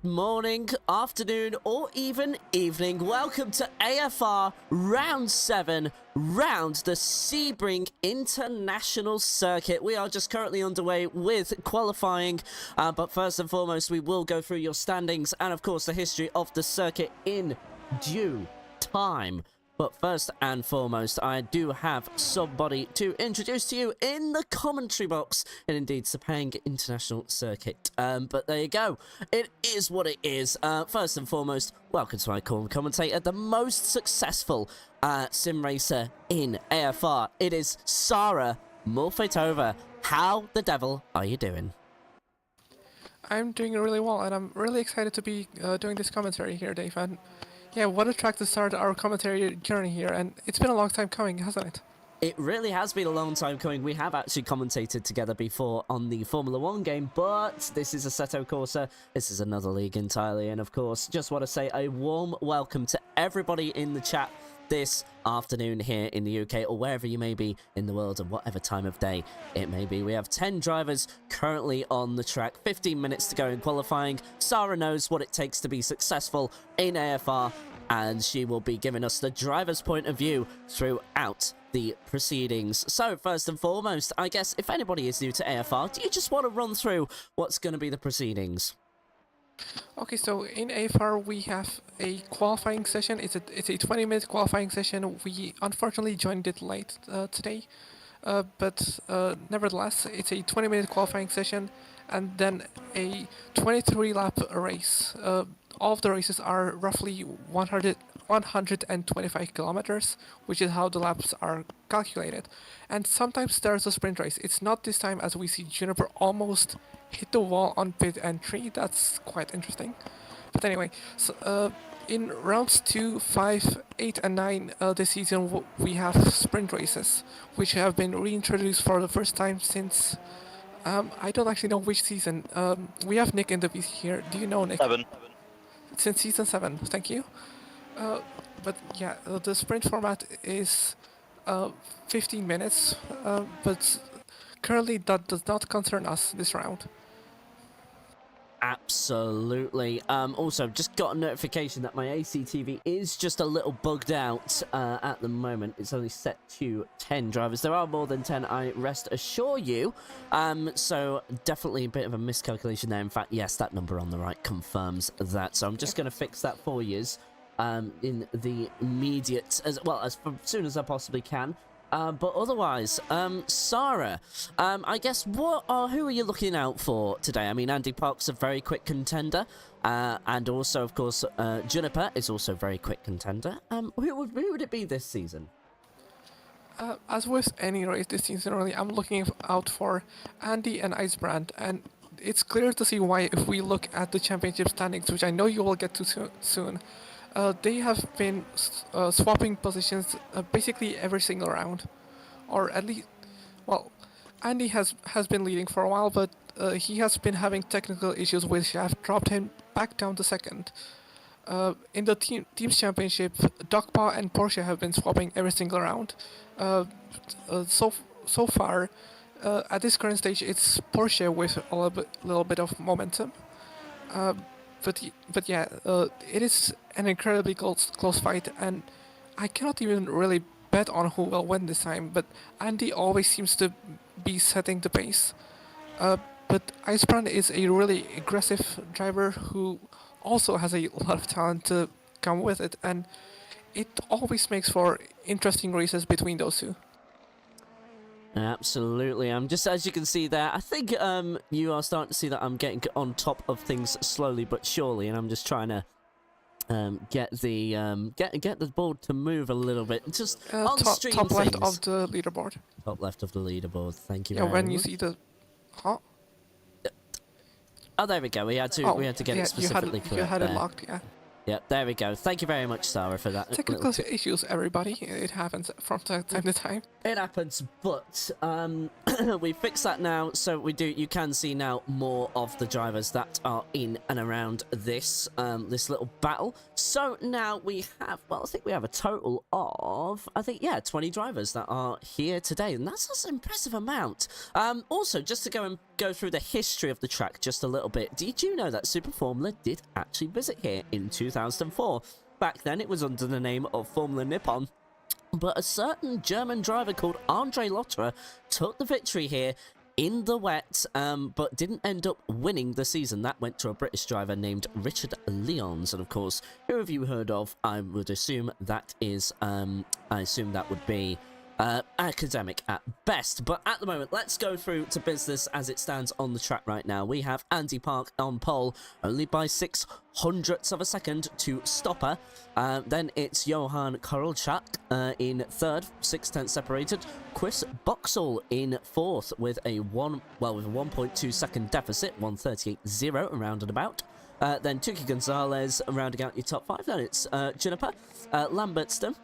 morning, afternoon, or even evening. Welcome to AFR Round 7, round the Sebring International Circuit. We are just currently underway with qualifying, but first and foremost, we will go through your standings and, of course, the history of the circuit in due time. But first and foremost, I do have somebody to introduce to you in the commentary box, and indeed, Sepang International Circuit. But there you go. It is what it is. First and foremost, welcome to my commentator, the most successful sim racer in AFR. It is Sarah Mulfetova. How the devil are you doing? I'm doing really well, and I'm really excited to be doing this commentary here, Dave. And yeah, what a track to start our commentary journey here, and it's been a long time coming, hasn't it? It really has been a long time coming. We have actually commentated together before on the Formula 1 game, but this is Assetto Corsa. This is another league entirely, and of course, just want to say a warm welcome to everybody in the chat this afternoon here in the UK, or wherever you may be in the world, and whatever time of day it may be. We have 10 drivers currently on the track, 15 minutes to go in qualifying. Sarah knows what it takes to be successful in AFR, and she will be giving us the driver's point of view throughout the proceedings. So first and foremost, I guess if anybody is new to AFR, do you just want to run through what's going to be the proceedings? Okay, so in AFR we have a qualifying session. It's a 20-minute qualifying session. We unfortunately joined it late today, but nevertheless, it's a 20-minute qualifying session, and then a 23-lap race. All of the races are roughly 125 kilometers, which is how the laps are calculated. And sometimes there's a sprint race. It's not this time, as we see Juniper almost hit the wall on pit entry. That's quite interesting. But anyway, so in rounds 2, 5, 8, and 9 this season, we have sprint races, which have been reintroduced for the first time since I don't actually know which season. We have Nick in the PC here. Do you know, Nick? 7. Since season 7, thank you. But yeah, the sprint format is 15 minutes, but currently that does not concern us this round. Absolutely. Also, just got a notification that my ACTV is just a little bugged out at the moment. It's only set to 10 drivers. There are more than 10, I rest assure you. So definitely a bit of a miscalculation there. In fact, yes, that number on the right confirms that. So I'm just going to fix that for you in the immediate, as soon as I possibly can. But otherwise, Sarah, I guess who are you looking out for today? I mean, Andy Park's a very quick contender, and also, of course, Juniper is also a very quick contender. Who would it be this season? As with any race this season, really, I'm looking out for Andy and Icebrand, and it's clear to see why if we look at the championship standings, which I know you will get to soon. They have been swapping positions basically every single round, or at least, well, Andy has been leading for a while, but he has been having technical issues which have dropped him back down to second. In the teams championship, Dogpaw and Porsche have been swapping every single round. So far, at this current stage, it's Porsche with a little bit of momentum. But yeah, it is an incredibly close fight, and I cannot even really bet on who will win this time, but Andy always seems to be setting the pace. But Icebrand is a really aggressive driver who also has a lot of talent to come with it, and it always makes for interesting races between those two. Absolutely. Just as you can see there, I think you are starting to see that I'm getting on top of things slowly but surely, and I'm just trying to get the board to move a little bit. Just on stream top things. left of the leaderboard. Top left of the leaderboard. Thank you. Yeah, when you see the. Huh? Oh, there we go. We had to get it specifically correct. You had there. it locked, yeah. Yep, there we go. Thank you very much, Sarah, for that. Technical issues, everybody. It happens from time to time. It happens, but we fixed that now, so you can see now more of the drivers that are in and around this this little battle. So now we have, well, I think we have a total of, 20 drivers that are here today, and that's an impressive amount. Also, just to go and go through the history of the track just a little bit. Did you know that Super Formula did actually visit here in 2004? Back then, it was under the name of Formula Nippon, but a certain German driver called Andre Lotterer took the victory here in the wet, but didn't end up winning the season. That went to a British driver named Richard Lyons, and of course, who have you heard of? I would assume that is, that would be academic at best. But at the moment, let's go through to business as it stands on the track right now. We have Andy Park on pole, only by 0.06 of a second to Stopper. Then it's Johan Karolchak in third, 0.6 separated. Chris Boxall in fourth with a 1.2 second deficit, 1:38.0 around and about. Then Tuki Gonzalez rounding out your top five. Then it's Juniper, Lambertson,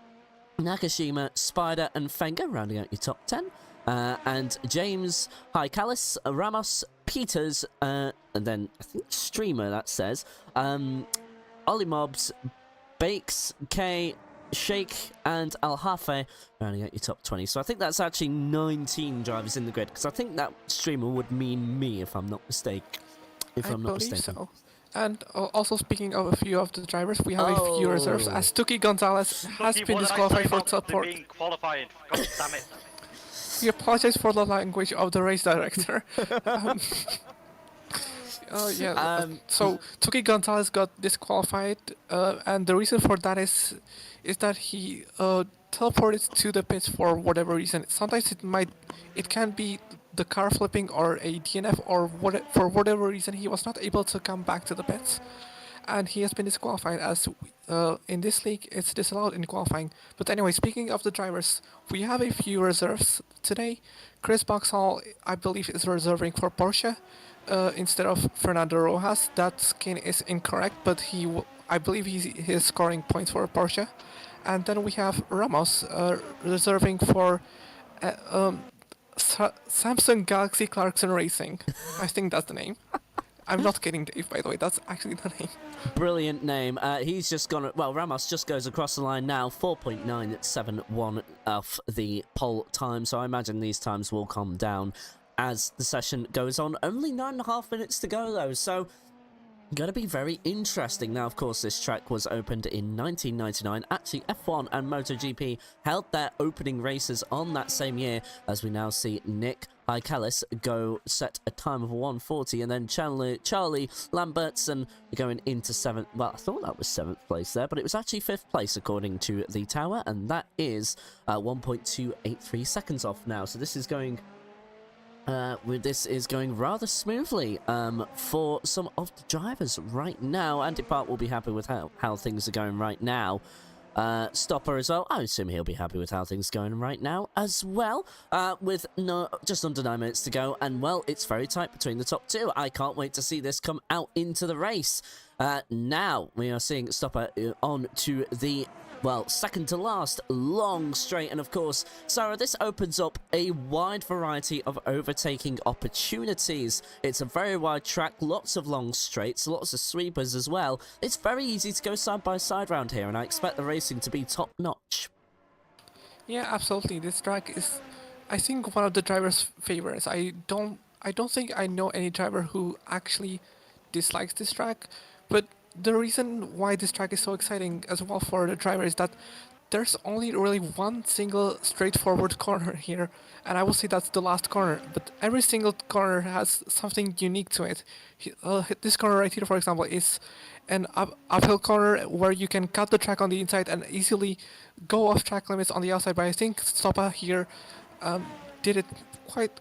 Nakashima, Spider, and Fenger rounding out your top 10. And James, Callis, Ramos, Peters, and then I think Streamer, that says. Ollie Mobs, Bakes, K, Sheikh, and Al-Hafe rounding out your top 20. So I think that's actually 19 drivers in the grid, because I think that Streamer would mean me, if I'm not mistaken. I believe so. And also, speaking of a few of the drivers, we have a few reserves, as Tuki Gonzalez has been disqualified for support. God damn it. We apologize for the language of the race director. So Tuki Gonzalez got disqualified, and the reason for that is that he teleported to the pits for whatever reason. Sometimes it can be the car flipping or a DNF, or for whatever reason he was not able to come back to the pits, and he has been disqualified, as in this league it's disallowed in qualifying. But anyway, speaking of the drivers, we have a few reserves today. Chris Boxall, I believe, is reserving for Porsche instead of Fernando Rojas. That skin is incorrect, but I believe he's scoring points for Porsche. And then we have Ramos reserving for Samsung Galaxy Clarkson Racing. I think that's the name. I'm not kidding, Dave, by the way. That's actually the name. Brilliant name. He's just gone... Well, Ramos just goes across the line now. 4.971 off the pole time. So I imagine these times will come down as the session goes on. Only 9.5 minutes to go, though. So... going to be very interesting. Now, of course, this track was opened in 1999. Actually, F1 and MotoGP held their opening races on that same year, as we now see Nick Callis go set a time of 1:40, and then Charlie Lambertson going into 7th. Well, I thought that was 7th place there, but it was actually 5th place according to the tower, and that is 1.283 seconds off now. So this is going... this is going rather smoothly for some of the drivers right now. Andy Park will be happy with how things are going right now. Stopper as well. I assume he'll be happy with how things are going right now as well. With just under 9 minutes to go, and well, it's very tight between the top two. I can't wait to see this come out into the race. Now we are seeing Stopper on to the... well, second to last, long straight. And of course, Sarah, this opens up a wide variety of overtaking opportunities. It's a very wide track, lots of long straights, lots of sweepers as well. It's very easy to go side by side around here, and I expect the racing to be top notch. Yeah, absolutely. This track is, I think, one of the drivers' favorites. I don't think I know any driver who actually dislikes this track, but the reason why this track is so exciting as well for the driver is that there's only really one single straightforward corner here, and I will say that's the last corner, but every single corner has something unique to it. This corner right here, for example, is an uphill corner where you can cut the track on the inside and easily go off track limits on the outside, but I think Stoppa here did it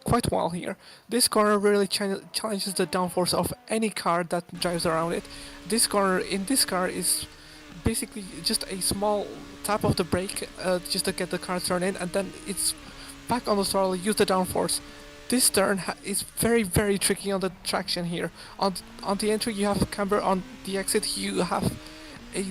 quite well here. This corner really challenges the downforce of any car that drives around it. This corner in this car is basically just a small tap of the brake just to get the car turned in, and then it's back on the throttle, use the downforce. This turn is very, very tricky on the traction here. On the entry you have camber, on the exit you have a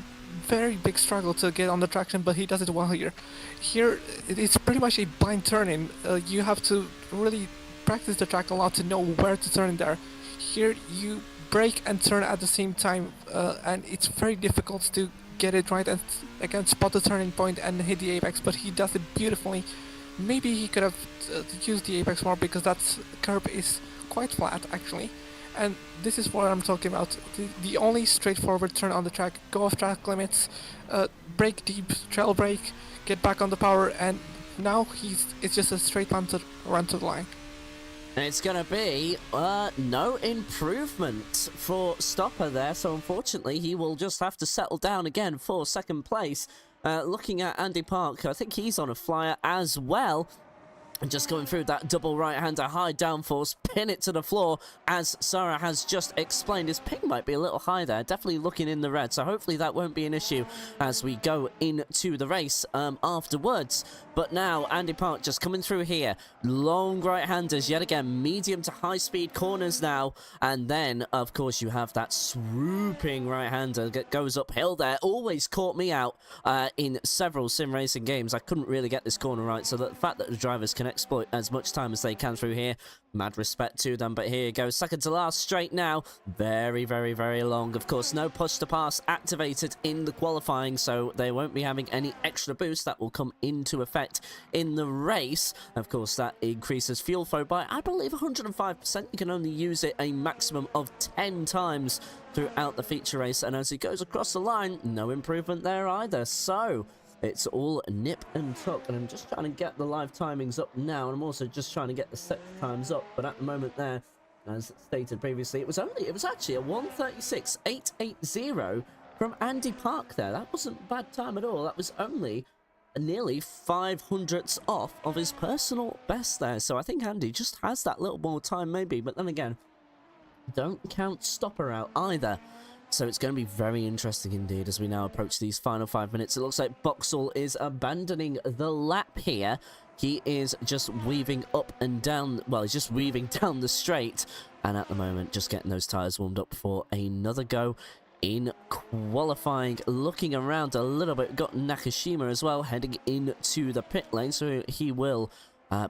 very big struggle to get on the traction, but he does it well here. Here it's pretty much a blind turn-in. You have to really practice the track a lot to know where to turn in there. Here you brake and turn at the same time, and it's very difficult to get it right and again spot the turning point and hit the apex, but he does it beautifully. Maybe he could have used the apex more, because that curb is quite flat actually. And this is what I'm talking about. The only straightforward turn on the track, go off track limits, brake deep, trail brake, get back on the power, and now it's just a straight run to the line. And it's going to be no improvement for Stopper there, so unfortunately he will just have to settle down again for second place. Looking at Andy Park, I think he's on a flyer as well. And just going through that double right-hander, high downforce, pin it to the floor, as Sarah has just explained. His ping might be a little high there, definitely looking in the red, so hopefully that won't be an issue as we go into the race afterwards. But now, Andy Park just coming through here. Long right-handers, yet again, medium to high-speed corners now. And then, of course, you have that swooping right-hander that goes uphill there. Always caught me out in several sim racing games. I couldn't really get this corner right, so the fact that the drivers can exploit as much time as they can through here, mad respect to them. But here you go, second to last straight now. Very, very, very long. Of course, no push to pass activated in the qualifying, so they won't be having any extra boost. That will come into effect in the race. Of course, that increases fuel flow by, I believe, 105%. You can only use it a maximum of 10 times throughout the feature race, and as he goes across the line, no improvement there either. So it's all nip and tuck, and I'm just trying to get the live timings up now, and I'm also just trying to get the set times up. But at the moment there, as stated previously, it was actually a 1:36.880 from Andy Park there. That wasn't a bad time at all. That was only nearly 500ths off of his personal best there. So I think Andy just has that little more time maybe, but then again, don't count Stopper out either. So it's going to be very interesting indeed as we now approach these final 5 minutes. It looks like Boxall is abandoning the lap here. He is just weaving up and down, well, he's just weaving down the straight. And at the moment, just getting those tyres warmed up for another go in qualifying. Looking around a little bit, got Nakashima as well heading into the pit lane. So he will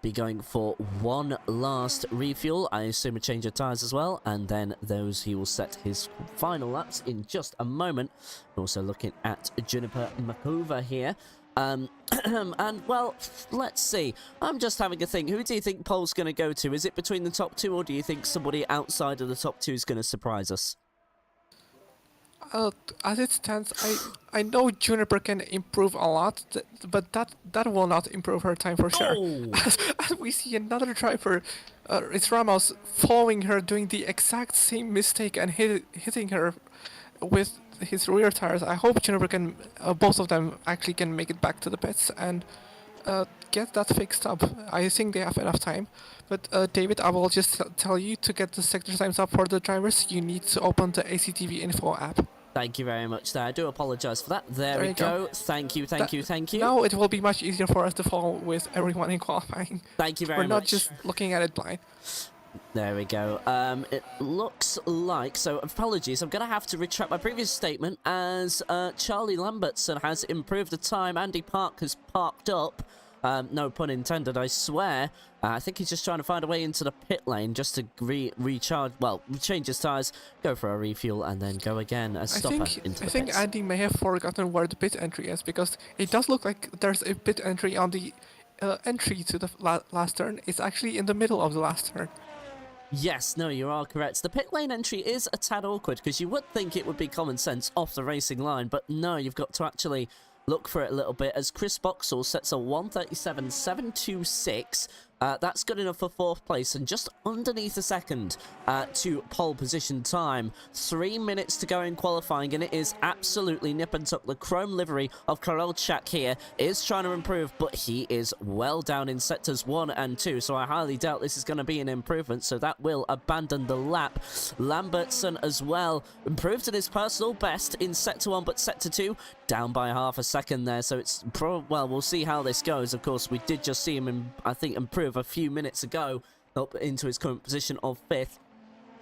be going for one last refuel, I assume a change of tyres as well, and then those he will set his final laps in just a moment. Also looking at Juniper Makova here. And well, let's see. I'm just having a think. Who do you think Pole's going to go to? Is it between the top two, or do you think somebody outside of the top two is going to surprise us? As it stands, I know Juniper can improve a lot, but that will not improve her time for sure. Oh. As we see another driver, it's Ramos, following her, doing the exact same mistake and hitting her with his rear tires. I hope Juniper can, both of them actually can make it back to the pits and get that fixed up. I think they have enough time. But David, I will just tell you, to get the sector times up for the drivers, you need to open the ACTV info app. Thank you very much there. I do apologise for that. There we go. Thank you. Now it will be much easier for us to follow with everyone in qualifying. Thank you very much. We're not just looking at it blind. There we go. It looks like, so apologies, I'm going to have to retract my previous statement, as Charlie Lambertson has improved the time. Andy Park has parked up. No pun intended, I swear. I think he's just trying to find a way into the pit lane just to recharge, well, change his tyres, go for a refuel, and then go again as Stopper into the pits. I think Andy may have forgotten where the pit entry is, because it does look like there's a pit entry on the entry to the last turn. It's actually in the middle of the last turn. Yes, no, you are correct. The pit lane entry is a tad awkward, because you would think it would be common sense off the racing line, but no, you've got to actually look for it a little bit, as Chris Boxall sets a 1:37.726. That's good enough for 4th place, and just underneath a second to pole position time. 3 minutes to go in qualifying, and it is absolutely nip and tuck. The chrome livery of Karolchak here is trying to improve, but he is well down in sectors 1 and 2, so I highly doubt this is going to be an improvement, so that will abandon the lap. Lambertson as well improved to his personal best in sector 1, but sector 2 down by half a second there, so it's well, we'll see how this goes. Of course, we did just see him, I think, improve a few minutes ago up into his current position of 5th.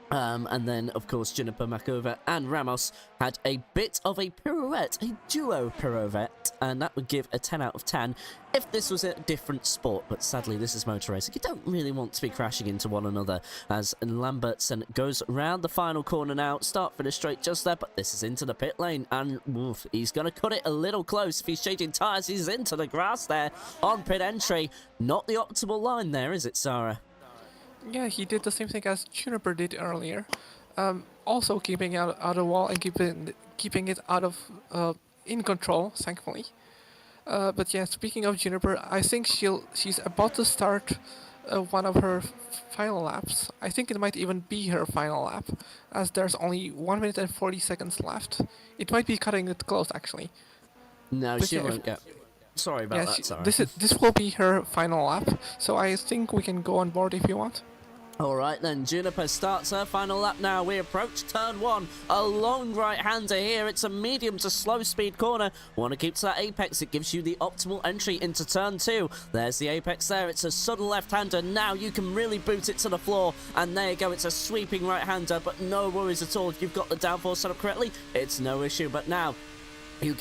And then, of course, Juniper Makova and Ramos had a bit of a pirouette, a duo pirouette, and that would give a 10 out of 10 if this was a different sport. But sadly, this is motor racing. You don't really want to be crashing into one another, as Lambertson goes round the final corner now. Start finish straight just there, but this is into the pit lane, and oof, he's going to cut it a little close. If he's changing tyres, he's into the grass there on pit entry. Not the optimal line there, is it, Sarah? Yeah, he did the same thing as Juniper did earlier. Also keeping it out of the wall and keeping it out of in control, thankfully. But yeah, speaking of Juniper, I think she's about to start one of her final laps. I think it might even be her final lap, as there's only 1 minute and 40 seconds left. It might be cutting it close actually. No, But she yeah, won't get. Sorry about that. Sorry. this will be her final lap. So I think we can go on board if you want. Alright then, Juniper starts her final lap now. We approach turn 1. A long right-hander here. It's a medium to slow speed corner. Want to keep to that apex. It gives you the optimal entry into turn 2. There's the apex there. It's a sudden left-hander. Now you can really boot it to the floor. And there you go. It's a sweeping right-hander, but no worries at all. If you've got the downforce set up correctly, it's no issue. But now, you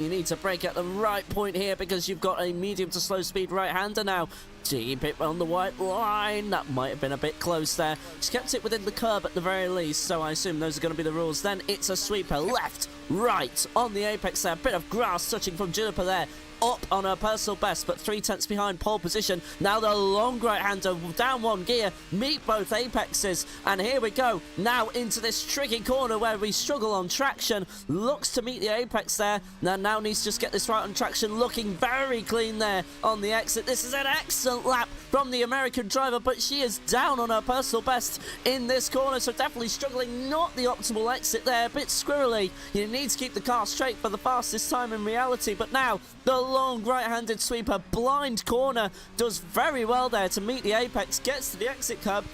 need to brake at the right point here because you've got a medium to slow speed right-hander now. Keep it on the white line. That might have been a bit close there. Just kept it within the curb at the very least, so I assume those are going to be the rules. Then it's a sweeper left, right on the apex there. Bit of grass touching from Juniper there. Up on her personal best, but 3/10 behind pole position. Now the long right-hander down 1 gear, meet both apexes, and here we go. Now into this tricky corner where we struggle on traction. Looks to meet the apex there. Now needs to just get this right on traction. Looking very clean there on the exit. This is an excellent lap from the American driver, but she is down on her personal best in this corner, so definitely struggling. Not the optimal exit there, a bit squirrely. You need to keep the car straight for the fastest time in reality, but now the long right-handed sweeper, blind corner, does very well there to meet the apex, gets to the exit curb.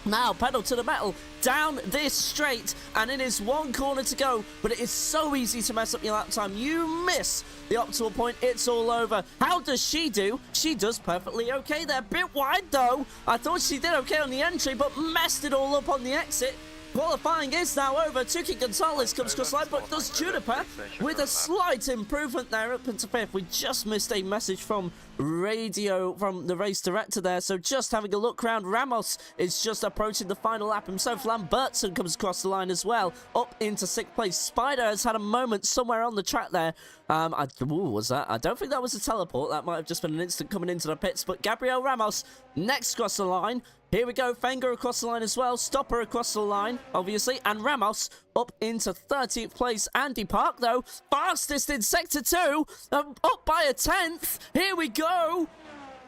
Now, pedal to the metal, down this straight, and it is 1 corner to go, but it is so easy to mess up your lap time. You miss the optimal point, it's all over. How does she do? She does perfectly okay there. Bit wide, though. I thought she did okay on the entry, but messed it all up on the exit. Qualifying is now over. Tuki Gonzalez comes across line, but does Juniper with a slight improvement there up into 5th. We just missed a message from radio from the race director there, so just having a look round. Ramos is just approaching the final lap himself. Lambertson comes across the line as well, up into 6th place. Spider has had a moment somewhere on the track there. Was that? I don't think that was a teleport. That might have just been an instant coming into the pits, but Gabriel Ramos next across the line. Here we go, Fenger across the line as well, Stopper across the line, obviously, and Ramos up into 13th place. Andy Park, though, fastest in Sector 2, up by a 10th. Here we go,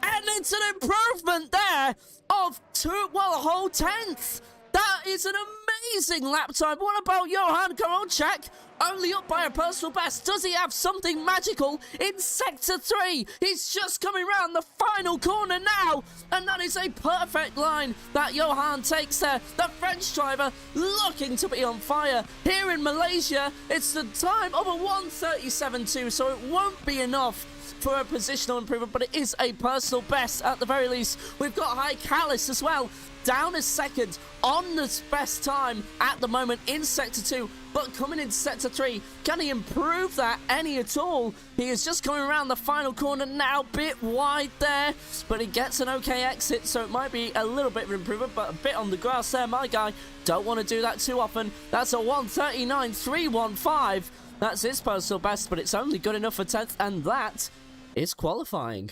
and it's an improvement there of a whole 10th. That is an amazing lap time. What about Johan Karonchak? Only up by a personal best. Does he have something magical in Sector 3? He's just coming round the final corner now. And that is a perfect line that Johan takes there. The French driver looking to be on fire. Here in Malaysia, it's the time of a 1:37.2, so it won't be enough for a positional improvement, but it is a personal best at the very least. We've got High Callis as well, down a second on the best time at the moment in Sector 2, but coming into Sector 3, can he improve that any at all? He is just coming around the final corner now, bit wide there, but he gets an okay exit, so it might be a little bit of improvement, but a bit on the grass there, my guy. Don't want to do that too often. That's a 1:39.315. That's his personal best, but it's only good enough for 10th, and that is qualifying.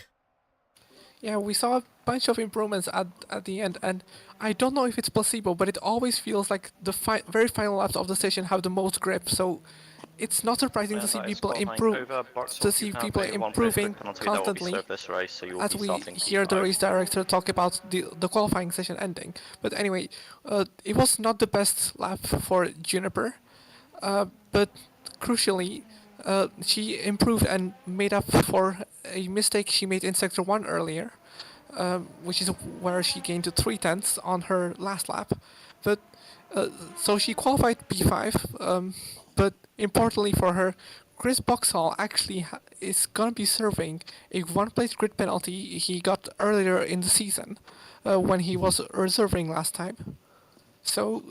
Yeah, we saw a bunch of improvements at the end, and I don't know if it's placebo, but it always feels like the very final laps of the session have the most grip. So it's not surprising to see people improve, improving constantly. As we hear the race director talk about the qualifying session ending. But anyway, it was not the best lap for Juniper, but crucially, she improved and made up for a mistake she made in Sector 1 earlier, which is where she gained 3/10 on her last lap. But so she qualified P5, but importantly for her, Chris Boxhall actually is going to be serving a 1-place grid penalty he got earlier in the season when he was reserving last time. So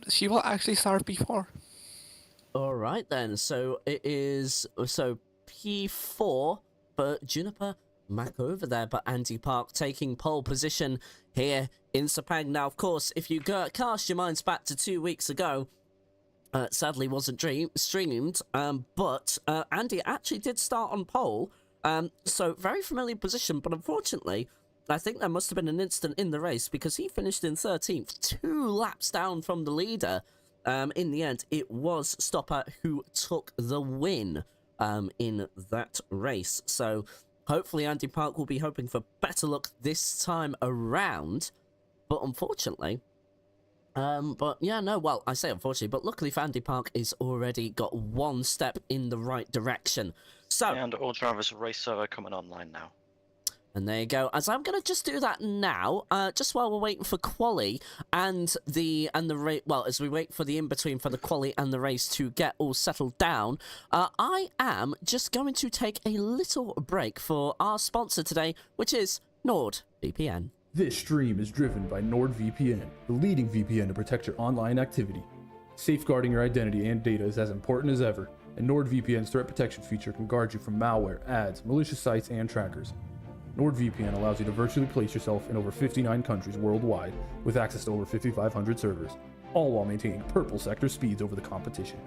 she will actually start P4. All right then, so it is P4 for Juniper Mac over there, but Andy Park taking pole position here in Sepang. Now, of course, if you cast your minds back to 2 weeks ago, sadly wasn't streamed, but Andy actually did start on pole, so very familiar position, but unfortunately, I think there must have been an instant in the race because he finished in 13th, 2 laps down from the leader. In the end, it was Stopper who took the win in that race. So hopefully Andy Park will be hoping for better luck this time around. But unfortunately, but yeah, no, well, I say unfortunately, but luckily for Andy Park, is already got one step in the right direction. So, And all drivers race server coming online now. and there you go. As I'm gonna just do that now, just while we're waiting for quali and the race. Well, as we wait for the in between for the quali and the race to get all settled down, I am just going to take a little break for our sponsor today, which is NordVPN. This stream is driven by NordVPN, the leading VPN to protect your online activity. Safeguarding your identity and data is as important as ever, and NordVPN's threat protection feature can guard you from malware, ads, malicious sites, and trackers. NordVPN allows you to virtually place yourself in over 59 countries worldwide with access to over 5,500 servers, all while maintaining purple sector speeds over the competition.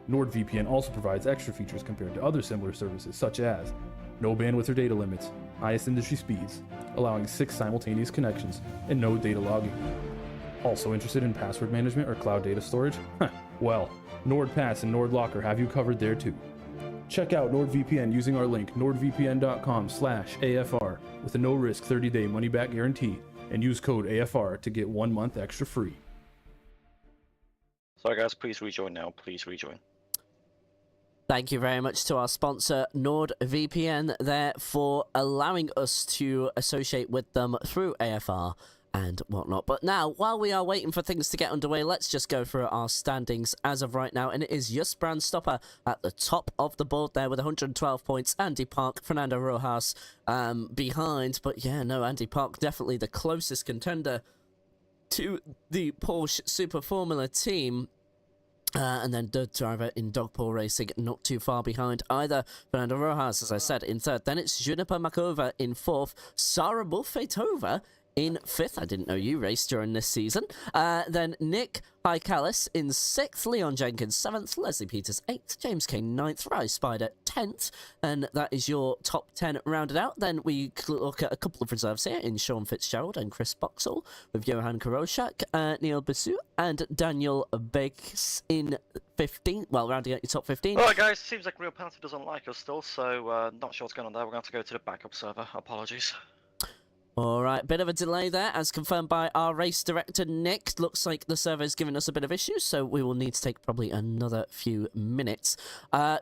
NordVPN also provides extra features compared to other similar services such as no bandwidth or data limits, highest industry speeds, allowing 6 simultaneous connections, and no data logging. Also interested in password management or cloud data storage? Well, NordPass and NordLocker have you covered there too. Check out NordVPN using our link nordvpn.com/AFR with a no-risk 30-day money-back guarantee and use code AFR to get 1 month extra free. Sorry guys, please rejoin now, please rejoin. Thank you very much to our sponsor, NordVPN, there for allowing us to associate with them through AFR and whatnot. But now, while we are waiting for things to get underway, let's just go through our standings as of right now. And it is Just Brand Stopper at the top of the board there with 112 points. Andy Park, Fernando Rojas behind. But yeah, no, Andy Park definitely the closest contender to the Porsche Super Formula team. And then Dirt Driver in Dogpaw Racing, not too far behind either. Fernando Rojas, as I said, in third. Then it's Juniper Makova in fourth. Sarah Bulfetova in fifth. I didn't know you raced during this season. Then Nick Haikalis in sixth. Leon Jenkins seventh. Leslie Peters eighth. James Kane ninth. Rise Spider 10th. And that is your top 10 rounded out. Then we look at a couple of reserves here in Sean Fitzgerald and Chris Boxall with Johan Karoshak, Neil Basu, and Daniel Bakes in 15th. Well, rounding out your top 15. Alright guys, seems like Real Penalty doesn't like us still, so not sure what's going on there. We're going to have to go to the backup server. Apologies. Alright, bit of a delay there, as confirmed by our race director, Nick. Looks like the server is giving us a bit of issues, so we will need to take probably another few minutes.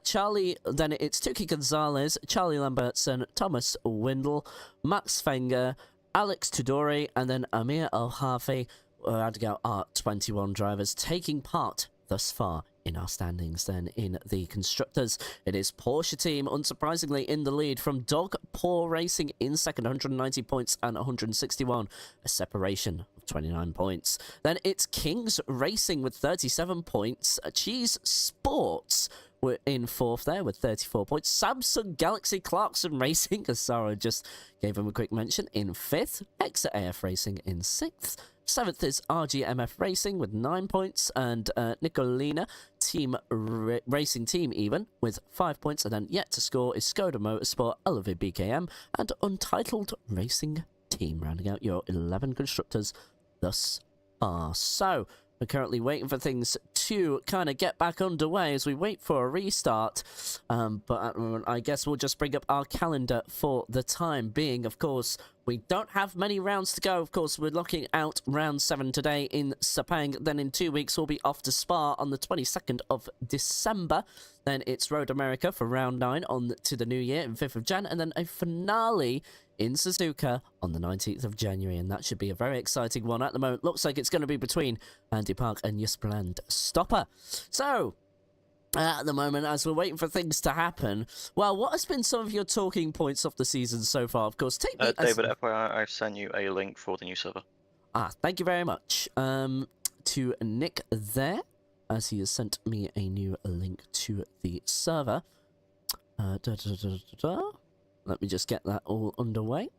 Charlie, then it's Tuki Gonzalez, Charlie Lambertson, Thomas Windle, Max Fenger, Alex Tudori, and then Amir El-Hafi. We're adding out our 21 drivers taking part thus far in our standings. Then in the constructors, it is Porsche team, unsurprisingly, in the lead from Dog Paw Racing in second, 190 points and 161, a separation of 29 points. Then it's Kings Racing with 37 points. Cheese Sports were in fourth there with 34 points. Samsung Galaxy Clarkson Racing, as Sarah just gave him a quick mention, in fifth. Exit AF Racing in sixth. Seventh is RGMF Racing with 9 points, and Nicolina Racing Team even with 5 points, and then yet to score is Skoda Motorsport, Elevate BKM, and Untitled Racing Team, rounding out your 11 constructors thus far. So we're currently waiting for things to kind of get back underway as we wait for a restart. But at the moment, I guess we'll just bring up our calendar for the time being. Of course, we don't have many rounds to go. Of course, we're looking out round 7 today in Sepang. Then in 2 weeks, we'll be off to Spa on the 22nd of December. Then it's Road America for round 9 on to the new year in 5th of Jan. And then a finale in Suzuka on the 19th of January. And that should be a very exciting one. At the moment, looks like it's going to be between Andy Park and Jusbrand Stopper. So at the moment, as we're waiting for things to happen, well, what has been some of your talking points of the season so far? Of course, take me David, FYI, I've sent you a link for the new server. Thank you very much to Nick there, as he has sent me a new link to the server. Let me just get that all underway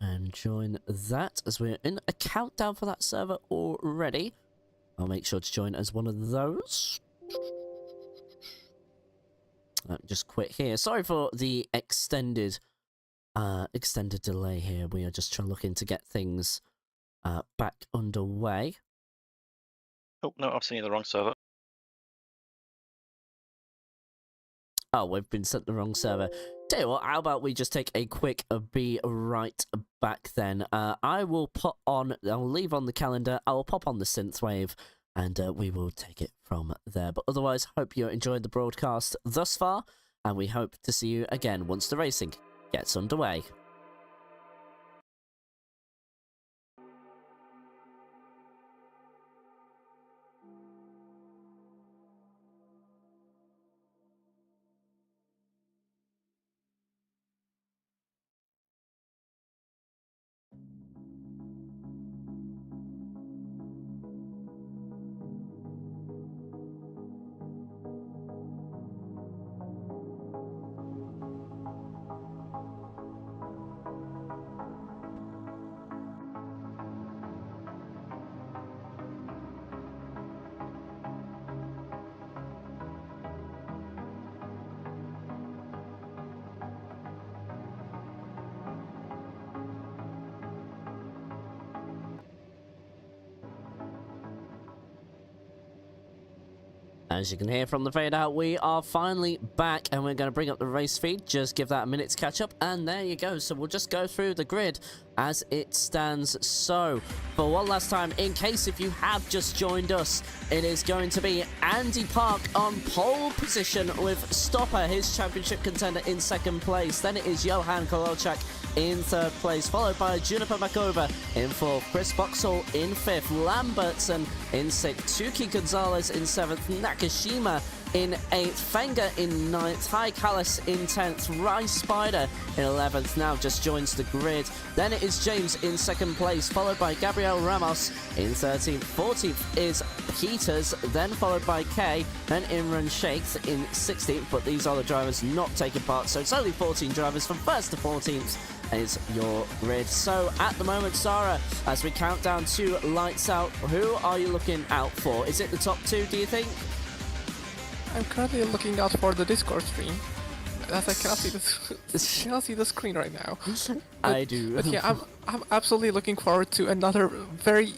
and join that, as we're in a countdown for that server already. I'll make sure to join as one of those. Let me just quit here. Sorry for the extended extended delay here. We are just looking to get things back underway. Oh, no, I've seen you the wrong server. Oh, we've been sent the wrong server. Tell you what, how about we just take a quick be right back then. I will put on, I'll leave on the calendar, I will pop on the synthwave, and we will take it from there. But otherwise, hope you enjoyed the broadcast thus far, and we hope to see you again once the racing gets underway. As you can hear from the fade out, we are finally back, and we're going to bring up the race feed. Just give that a minute to catch up, and there you go. So we'll just go through the grid as it stands. So for one last time, in case if you have just joined us, it is going to be Andy Park on pole position with Stopper, his championship contender, in second place. Then it is Johan Kolocak in third place, followed by Juniper Makova in fourth, Chris Boxall in fifth, Lambertson in sixth, Tuki Gonzalez in seventh, Nakashima in 8th, Fenger in 9th, High Callis in 10th, Rice Spider in 11th, now just joins the grid. Then it is James in 2nd place, followed by Gabriel Ramos in 13th, 14th is Peters, then followed by Kay, then Imran Sheikh in 16th, but these are the drivers not taking part, so it's only 14 drivers from 1st to 14th is your grid. So at the moment, Sarah, as we count down to lights out, who are you looking out for? Is it the top two, do you think? I'm currently looking out for the Discord stream, as I cannot see cannot see the screen right now. I do. But yeah, I'm absolutely looking forward to another very.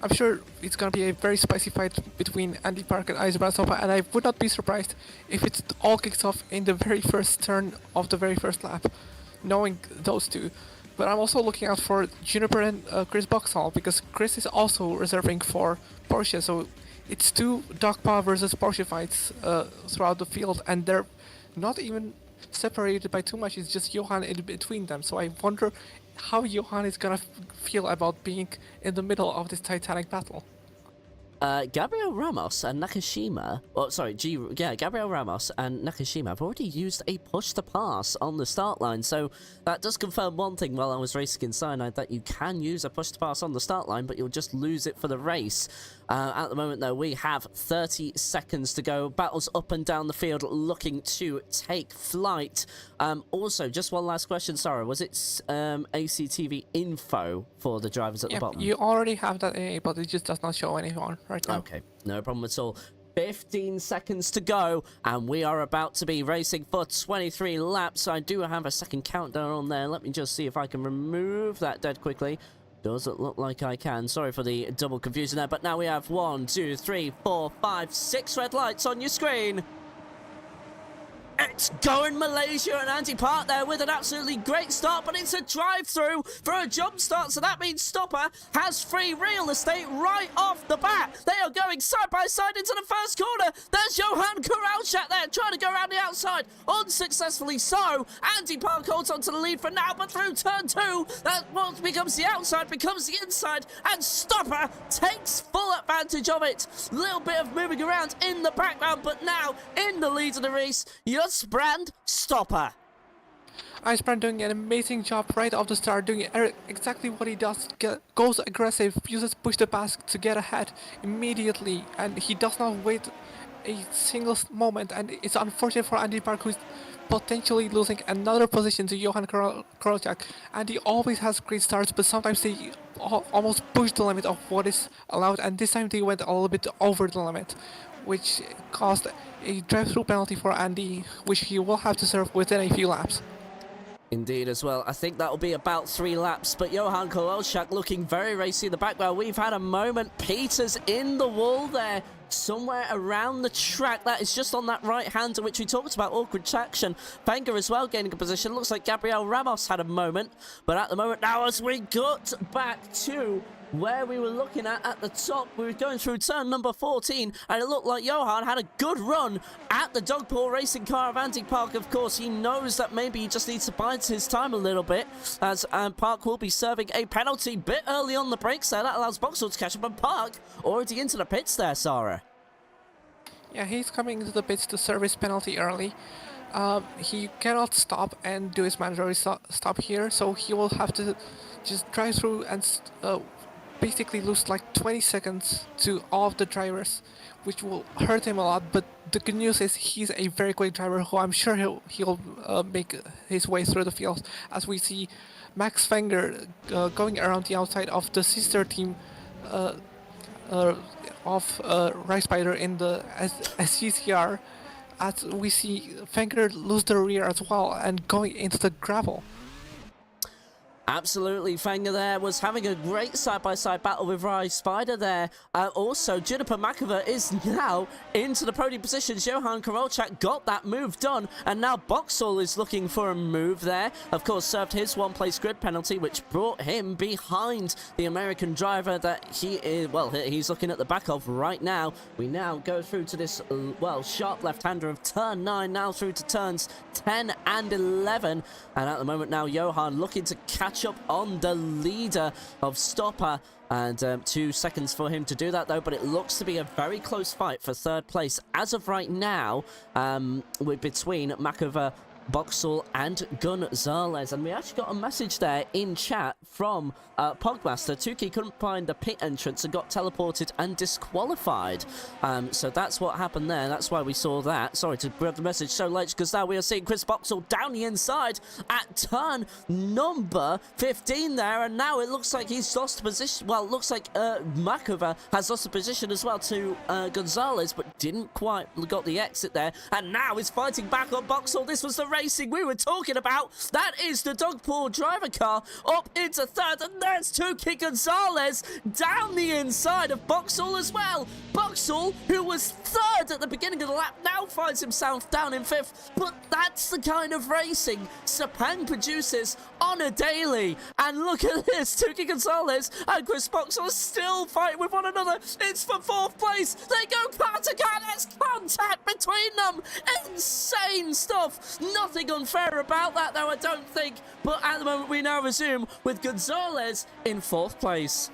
I'm sure it's gonna be a very spicy fight between Andy Park and Icebrand Sopa, and I would not be surprised if it all kicks off in the very first turn of the very first lap, knowing those two. But I'm also looking out for Juniper and Chris Boxall, because Chris is also reserving for Porsche, so it's two Dogpa versus Porsche fights throughout the field, and they're not even separated by too much. It's just Johan in between them. So I wonder how Johan is gonna feel about being in the middle of this titanic battle. Gabriel Ramos and Nakashima, Gabriel Ramos and Nakashima have already used a push to pass on the start line, so that does confirm one thing while I was racing in Cyanide, that you can use a push to pass on the start line, but you'll just lose it for the race. At the moment, though, we have 30 seconds to go. Battles up and down the field looking to take flight. Also, just one last question, Sarah. Was it ACTV info for the drivers at the bottom? You already have that enabled, it just does not show anyone right now. Okay, no problem at all. 15 seconds to go, and we are about to be racing for 23 laps. I do have a second countdown on there. Let me just see if I can remove that dead quickly. Doesn't look like I can. Sorry for the double confusion there, but now we have 1, 2, 3, 4, 5, 6 red lights on your screen. It's going Malaysia, and Andy Park there with an absolutely great start, but it's a drive-through for a jump start, so that means Stopper has free real estate right off the bat. They are going side by side into the first corner. There's Johan Koralchak there trying to go around the outside, unsuccessfully so. Andy Park holds on to the lead for now, but through turn 2, that what becomes the outside becomes the inside, and Stopper takes full advantage of it. A little bit of moving around in the background, but now in the lead of the race, Icebrand Stopper. Icebrand doing an amazing job right off the start, doing exactly what he does. Goes aggressive, uses push to pass to get ahead immediately, and he does not wait a single moment. And it's unfortunate for Andy Park, who's potentially losing another position to Johan Korolchak. And he always has great starts, but sometimes they almost push the limit of what is allowed, and this time they went a little bit over the limit, which caused a drive-through penalty for Andy, which he will have to serve within a few laps. Indeed as well. I think that'll be about 3 laps, but Johan Kowalczak looking very racy in the background. We've had a moment. Peters in the wall there, somewhere around the track. That is just on that right-hander, which we talked about, awkward traction. Wenger as well gaining a position. Looks like Gabriel Ramos had a moment, but at the moment now, as we got back to where we were looking at the top, we were going through turn number 14, and it looked like Johan had a good run at the Dogpool racing car of Andy Park. Of course, he knows that maybe he just needs to bide his time a little bit, as Park will be serving a penalty bit early on the brakes there. That allows Boxall to catch up, and Park already into the pits there, Sarah. Yeah, he's coming into the pits to serve his penalty early. He cannot stop and do his mandatory stop here, so he will have to just drive through and basically lose like 20 seconds to all of the drivers, which will hurt him a lot. But the good news is he's a very quick driver who I'm sure he'll make his way through the field, as we see Max Wenger going around the outside of the sister team of Rice Spider in the SGCR, as we see Wenger lose the rear as well and going into the gravel. Absolutely, Wenger there was having a great side-by-side battle with Rai Spider there. Also, Juniper Makova is now into the podium positions. Johan Kowalczak got that move done, and now Boxall is looking for a move there. Of course, served his one-place grid penalty, which brought him behind the American driver that he is, well, he's looking at the back of right now. We now go through to this, well, sharp left-hander of turn 9, now through to turns 10 and 11. And at the moment now, Johan looking to catch up on the leader of Stopper, and 2 seconds for him to do that though, but it looks to be a very close fight for third place as of right now, between Makova, Boxall and Gonzalez. And we actually got a message there in chat from Pogmaster. Tuki couldn't find the pit entrance and got teleported and disqualified. So that's what happened there. That's why we saw that. Sorry to grab the message so late, because now we are seeing Chris Boxall down the inside at turn number 15 there, and now it looks like he's lost position. Well, it looks like Makova has lost the position as well to Gonzalez, but didn't quite got the exit there, and now he's fighting back on Boxall. This was the racing we were talking about. That is the Dogpool driver car up into third, and there's Tuki Gonzalez down the inside of Boxall as well. Boxall, who was third at the beginning of the lap, now finds himself down in fifth, but that's the kind of racing Sepang produces on a daily. And look at this, Tuki Gonzalez and Chris Boxall are still fighting with one another. It's for fourth place. They go car to car. There's contact between them. Insane stuff. Nothing unfair about that, though, I don't think. But at the moment, we now resume with Gonzalez in fourth place.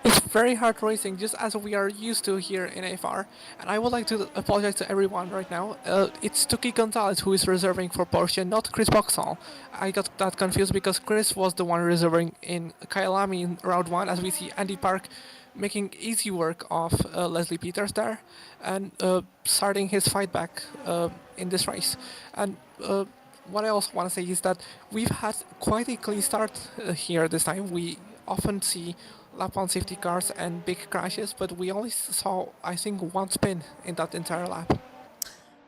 It's very hard racing, just as we are used to here in AFR, and I would like to apologize to everyone right now. It's Tuki Gonzalez who is reserving for Porsche, not Chris Boxall. I got that confused because Chris was the one reserving in Kyalami in round 1, as we see Andy Park making easy work of Leslie Peters there, and starting his fight back in this race. And what I also want to say is that we've had quite a clean start here this time. We often see lap 1 safety cars and big crashes, but we only saw, I think, 1 spin in that entire lap.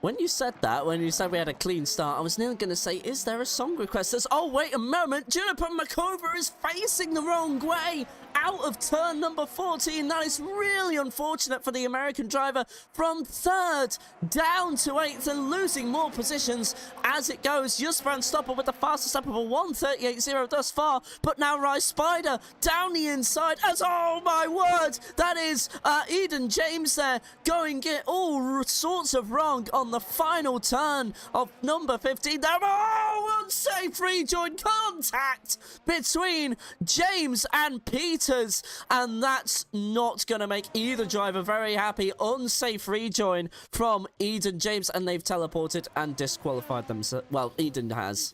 When you said that, when you said we had a clean start, I was nearly going to say, is there a song request? There's, oh, wait a moment. Juniper Makova is facing the wrong way out of turn number 14. That is really unfortunate for the American driver, from third down to 8th and losing more positions as it goes. Jusbrand Stopper with the fastest lap of a 1:38.0 thus far, but now Rice Spider down the inside as, oh my word, that is Eden James there going it all sorts of wrong on the final turn of number 15 there. Oh, unsafe rejoin contact between James and Peters, and that's not going to make either driver very happy. Unsafe rejoin from Eden James, and they've teleported and disqualified themselves. Well, Eden has.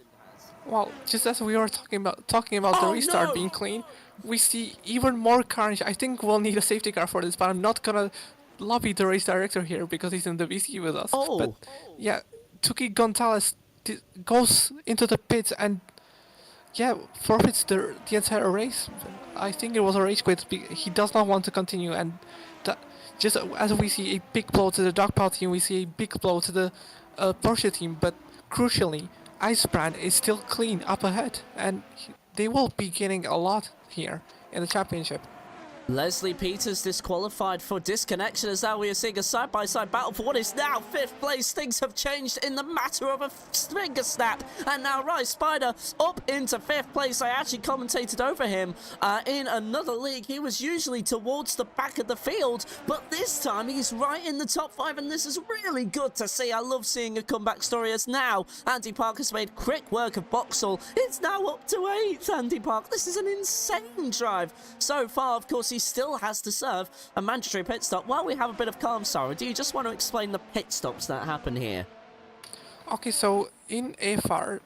Well, just as we were talking about the restart being clean, we see even more carnage. I think we'll need a safety car for this, but I'm not gonna lobby the race director here because he's in the VC with us. Oh. But yeah, Tuki Gonzalez goes into the pits and forfeits the entire race. I think it was a race quit. He does not want to continue, and just as we see a big blow to the Dogpound team, we see a big blow to the Porsche team. But crucially, Ice brand is still clean up ahead, and they will be gaining a lot here in the championship. Leslie Peters disqualified for disconnection, as now we are seeing a side-by-side battle for what is now 5th place. Things have changed in the matter of a finger snap, and now Rice Spider up into 5th place. I actually commentated over him in another league. He was usually towards the back of the field, but this time he's right in the top 5, and this is really good to see. I love seeing a comeback story, as now Andy Park has made quick work of Boxall. It's now up to 8th, Andy Park. This is an insane drive so far. Of course, he still has to serve a mandatory pit stop. While we have a bit of calm, Sarah, do you just want to explain the pit stops that happen here? Okay, so in AFR,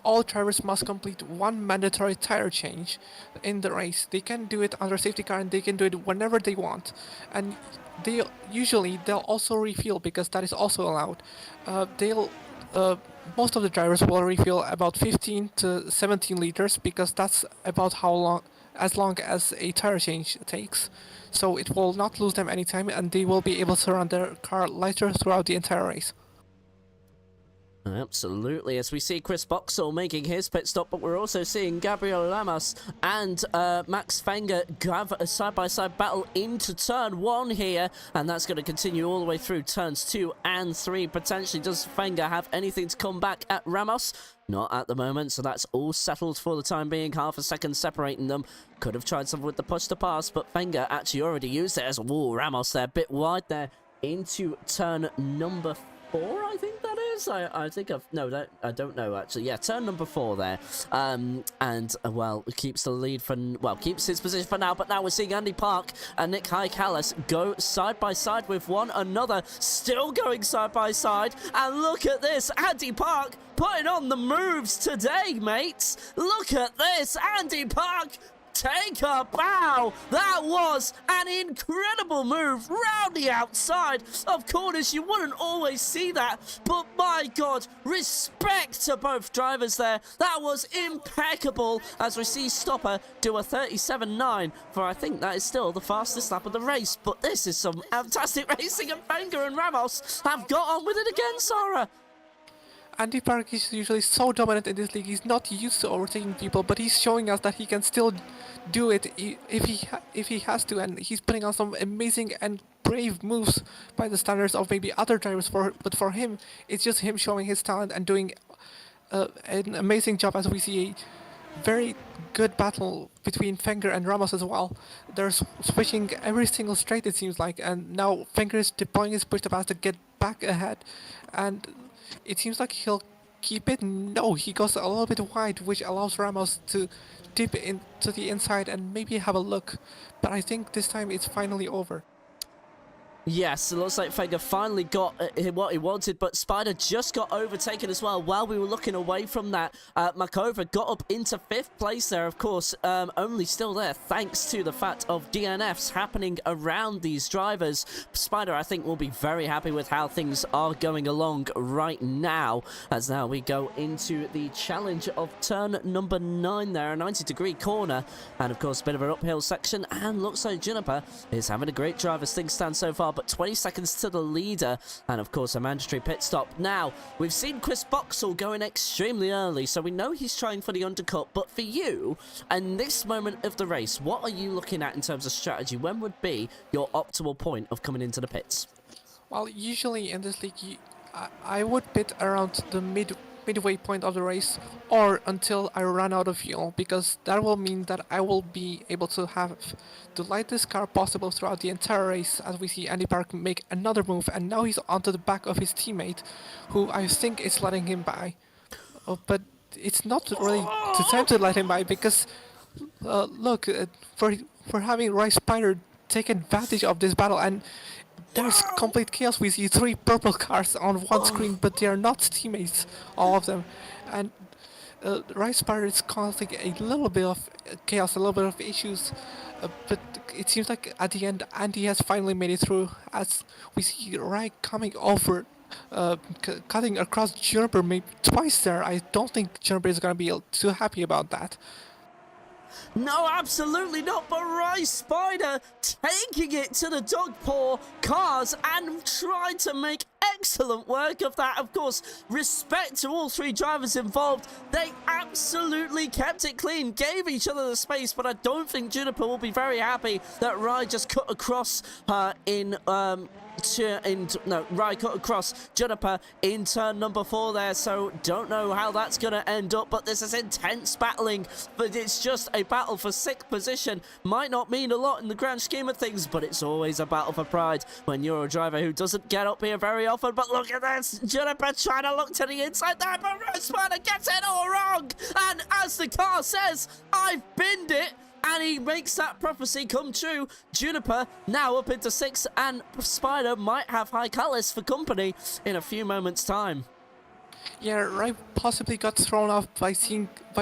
all drivers must complete one mandatory tire change in the race. They can do it under safety car, and they can do it whenever they want. And they'll also refuel, because that is also allowed. Most of the drivers will refuel about 15 to 17 liters, because that's about as long as a tire change takes. So it will not lose them any time, and they will be able to run their car lighter throughout the entire race. Absolutely, as we see Chris Boxall making his pit stop, but we're also seeing Gabriel Lamas and Max Fenger have a side-by-side battle into turn 1 here, and that's going to continue all the way through turns 2 and 3. Potentially, does Fenger have anything to come back at Ramos? Not at the moment, so that's all settled for the time being. Half a second separating them. Could have tried something with the push to pass, but Fenger actually already used it as Ramos there, a bit wide there into turn number 4, I think that is. I think I don't know actually. Yeah, turn number 4 there. Well, keeps the lead for, keeps his position for now, but now we're seeing Andy Park and Nick Highcallis go side by side with one another, still going side by side. And look at this, Andy Park putting on the moves today, mates. Look at this, Andy Park. Take a bow! That was an incredible move round the outside. Of corners, you wouldn't always see that, but my God, respect to both drivers there. That was impeccable, as we see Stopper do a 37.9 for, I think that is still the fastest lap of the race. But this is some fantastic racing, and Fenger and Ramos have got on with it again, Sarah. Andy Park is usually so dominant in this league. He's not used to overtaking people, but he's showing us that he can still do it if he has to, and he's putting on some amazing and brave moves by the standards of maybe other drivers. But for him, it's just him showing his talent and doing an amazing job, as we see a very good battle between Fenger and Ramos as well. They're switching every single straight, it seems like, and now Fenger is deploying his push to pass to get back ahead, and it seems like he'll keep it. No, he goes a little bit wide, which allows Ramos to dip into the inside and maybe have a look. But I think this time it's finally over. Yes, it looks like Fenger finally got what he wanted, but Spider just got overtaken as well. While we were looking away from that, Makova got up into 5th place there, of course, only still there thanks to the fact of DNFs happening around these drivers. Spider, I think, will be very happy with how things are going along right now, as now we go into the challenge of turn number 9 there, a 90-degree corner, and of course a bit of an uphill section, and looks like Juniper is having a great drive as things stand so far, but 20 seconds to the leader, and of course a mandatory pit stop. Now, we've seen Chris Boxall going extremely early, so we know he's trying for the undercut, but for you, in this moment of the race, what are you looking at in terms of strategy? When would be your optimal point of coming into the pits? Well, usually in this league, I would pit around the midway point of the race, or until I run out of fuel, because that will mean that I will be able to have the lightest car possible throughout the entire race, as we see Andy Park make another move, and now he's onto the back of his teammate, who I think is letting him by. But it's not really the time to let him by, because look, for having Rice Spider take advantage of this battle, and there's complete chaos. We see 3 purple cars on one screen, but they are not teammates, all of them. And Rice Spider is causing a little bit of chaos, a little bit of issues. But it seems like at the end, Andy has finally made it through, as we see Rai coming over, cutting across Juniper maybe twice there. I don't think Juniper is going to be too happy about that. No, absolutely not. But Rai Spider taking it to the dog paw cars and trying to make excellent work of that. Of course, respect to all three drivers involved. They absolutely kept it clean, gave each other the space, but I don't think Juniper will be very happy that Rai just cut across her Rai cut across Juniper in turn number 4 there, so don't know how that's going to end up, but this is intense battling, but it's just a battle for 6th position. Might not mean a lot in the grand scheme of things, but it's always a battle for pride when you're a driver who doesn't get up here very often. But look at this, Juniper trying to look to the inside there, but Rai Spider gets it all wrong, and as the car says, I've binned it. And he makes that prophecy come true. Juniper now up into 6th, and Spider might have High Callus for company in a few moments' time. Yeah, Rai possibly got thrown off by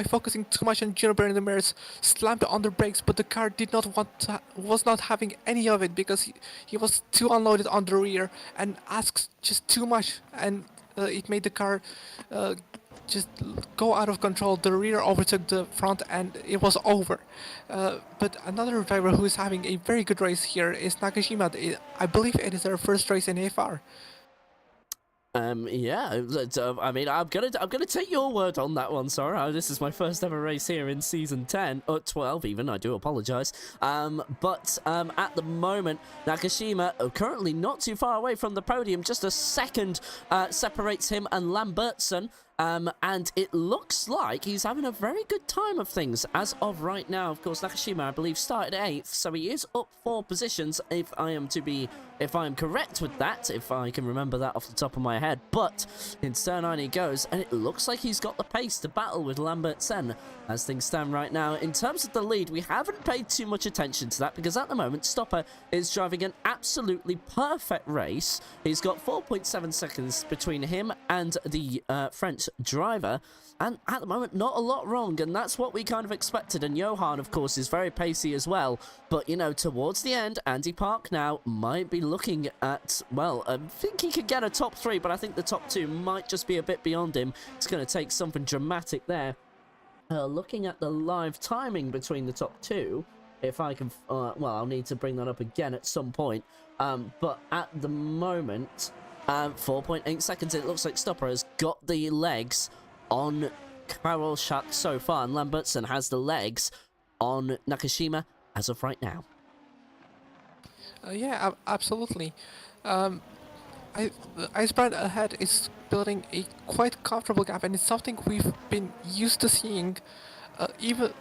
focusing too much on Juniper in the mirrors, slammed on the brakes, but the car was not having any of it because he was too unloaded on the rear and asked just too much, and it made the car just go out of control. The rear overtook the front and it was over. But another driver who is having a very good race here is Nakashima. I believe it is their first race in AFR. Yeah, I mean, I'm gonna take your word on that one, Sora. This is my first ever race here in season 10, or 12 even, I do apologize. But at the moment, Nakashima currently not too far away from the podium, just a second separates him and Lambertson. And it looks like he's having a very good time of things as of right now. Of course, Nakashima, I believe, started 8th, so he is up 4 positions if I am correct with that, if I can remember that off the top of my head. But in turn 9 he goes, and it looks like he's got the pace to battle with Lambertson as things stand right now. In terms of the lead, we haven't paid too much attention to that because at the moment, Stopper is driving an absolutely perfect race. He's got 4.7 seconds between him and the French driver, and at the moment not a lot wrong, and that's what we kind of expected. And Johan, of course, is very pacey as well, but you know, towards the end, Andy Park now might be looking at, well, I think he could get a top 3, but I think the top 2 might just be a bit beyond him. It's going to take something dramatic there. Looking at the live timing between the top 2, if I can, well, I'll need to bring that up again at some point, but at the moment, 4.8 seconds, it looks like Stopper has got the legs on Karol Schak so far, and Lambertson has the legs on Nakashima as of right now. Yeah, absolutely. Icebrand ahead is building a quite comfortable gap, and it's something we've been used to seeing. Even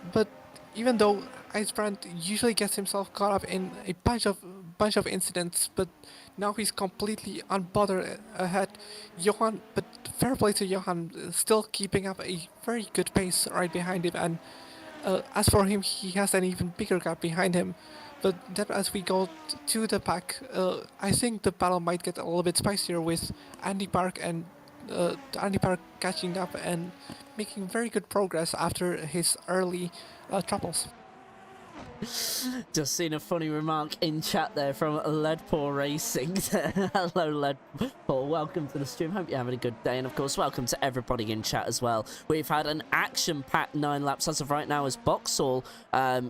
though Icebrand usually gets himself caught up in a bunch of incidents, but now he's completely unbothered ahead. But fair play to Johan, still keeping up a very good pace right behind him. And as for him, he has an even bigger gap behind him. But then as we go to the pack, I think the battle might get a little bit spicier with Andy Park and Andy Park catching up and making very good progress after his early troubles. Just seen a funny remark in chat there from Leadpaw Racing. Hello, Leadpaw. Welcome to the stream. Hope you're having a good day. And of course, welcome to everybody in chat as well. We've had an action-packed 9 laps as of right now as Boxall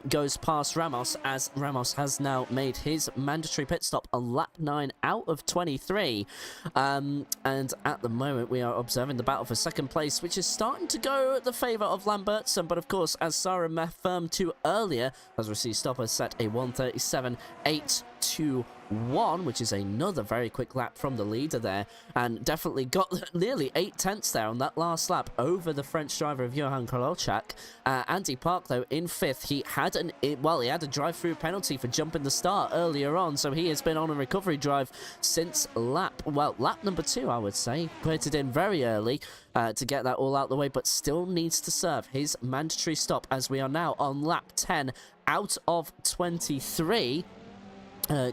goes past Ramos, as Ramos has now made his mandatory pit stop on lap 9 out of 23. And at the moment, we are observing the battle for second place, which is starting to go the favour of Lambertson. But of course, as Sarah affirmed to earlier, as we see Stopper set a 1:37.821, which is another very quick lap from the leader there, and definitely got nearly 8 tenths there on that last lap over the French driver of Johan Karolchak. Andy Park, though, in 5th, he had a drive-through penalty for jumping the start earlier on, so he has been on a recovery drive since lap number 2, I would say. Put it in very early to get that all out the way, but still needs to serve his mandatory stop as we are now on lap 10 out of 23.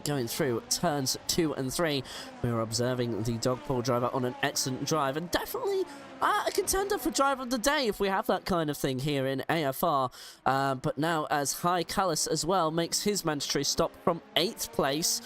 Going through turns 2 and 3, we are observing the Dogpaw driver on an excellent drive, and definitely a contender for driver of the day if we have that kind of thing here in AFR. But now as High Callus as well makes his mandatory stop from 8th place,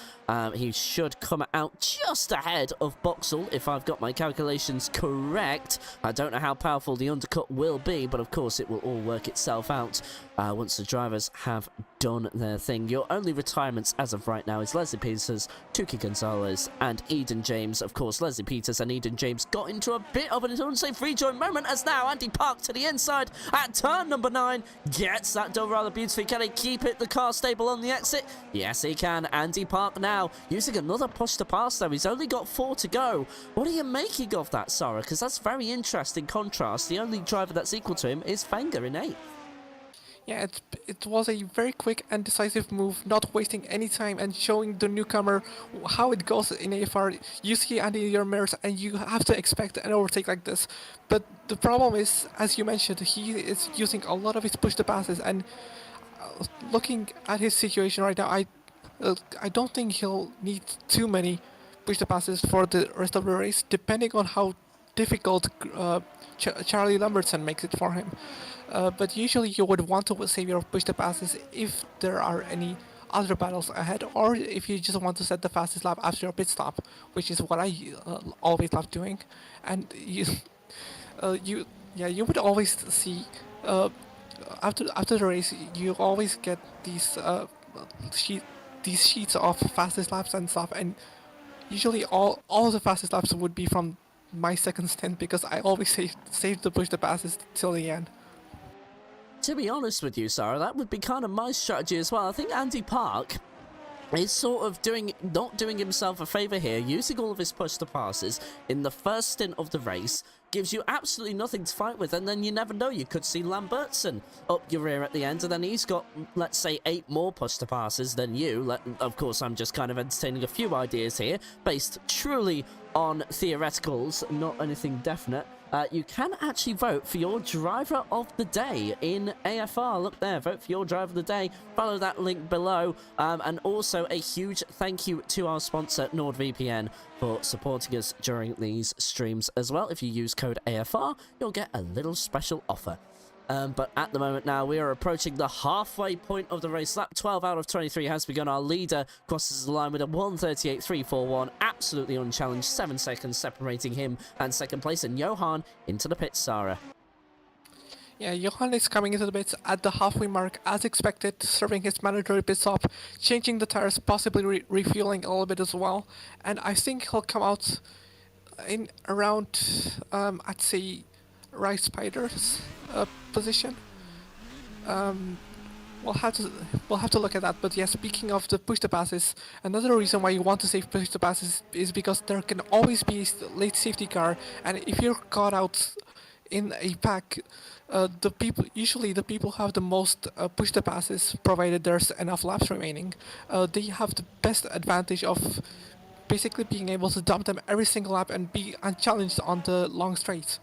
He should come out just ahead of Boxall, if I've got my calculations correct. I don't know how powerful the undercut will be, but of course it will all work itself out once the drivers have done their thing. Your only retirements as of right now is Leslie Peters, Tuki Gonzalez, and Eden James. Of course, Leslie Peters and Eden James got into a bit of an unsafe rejoin moment, as now Andy Park to the inside at turn number 9 gets that done rather beautifully. Can he keep it, the car stable on the exit? Yes, he can. Andy Park now using another push to pass, though. He's only got 4 to go. What are you making of that, Sarah? Because that's very interesting contrast. The only driver that's equal to him is Fenger in 8th. Yeah, it was a very quick and decisive move, not wasting any time and showing the newcomer how it goes in AFR. You see Andy in your mirrors and you have to expect an overtake like this. But the problem is, as you mentioned, he is using a lot of his push to passes, and looking at his situation right now, I don't think he'll need too many push to passes for the rest of the race, depending on how difficult Charlie Lambertson makes it for him. But usually you would want to save your push to passes if there are any other battles ahead, or if you just want to set the fastest lap after your pit stop, which is what I always love doing. And you would always see after the race, you always get these sheets of fastest laps and stuff, and usually all of the fastest laps would be from my second stint, because I always save the push to passes till the end. To be honest with you, Sarah, that would be kind of my strategy as well. I think Andy Park is sort of not doing himself a favour here, using all of his push to passes in the first stint of the race. Gives you absolutely nothing to fight with, and then you never know, you could see Lambertson up your rear at the end, and then he's got, let's say, 8 more push to passes than you. Of course, I'm just kind of entertaining a few ideas here, based truly on theoreticals, not anything definite. You can actually vote for your driver of the day in AFR. Look there, vote for your driver of the day. Follow that link below. And also a huge thank you to our sponsor, NordVPN, for supporting us during these streams as well. If you use code AFR, you'll get a little special offer. But at the moment now, we are approaching the halfway point of the race. Lap 12 out of 23 has begun. Our leader crosses the line with a 1:38.341. Absolutely unchallenged. 7 seconds separating him and second place. And Johan into the pits, Sarah. Yeah, Johan is coming into the pits at the halfway mark, as expected, serving his mandatory pit stop, changing the tires, possibly refueling a little bit as well. And I think he'll come out in around, I'd say, Rice Spider's position. We'll have to look at that. But yeah, speaking of the push to passes, another reason why you want to save push to passes is because there can always be a late safety car, and if you're caught out in a pack, usually the people who have the most push to passes, provided there's enough laps remaining, they have the best advantage of basically being able to dump them every single lap and be unchallenged on the long straights.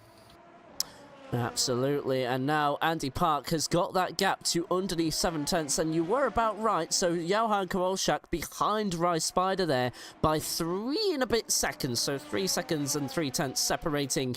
Absolutely, and now Andy Park has got that gap to underneath 7/10, and you were about right. So Johan Kowalczak behind Rice Spider there by 3 and a bit seconds, so 3 seconds and 3/10 separating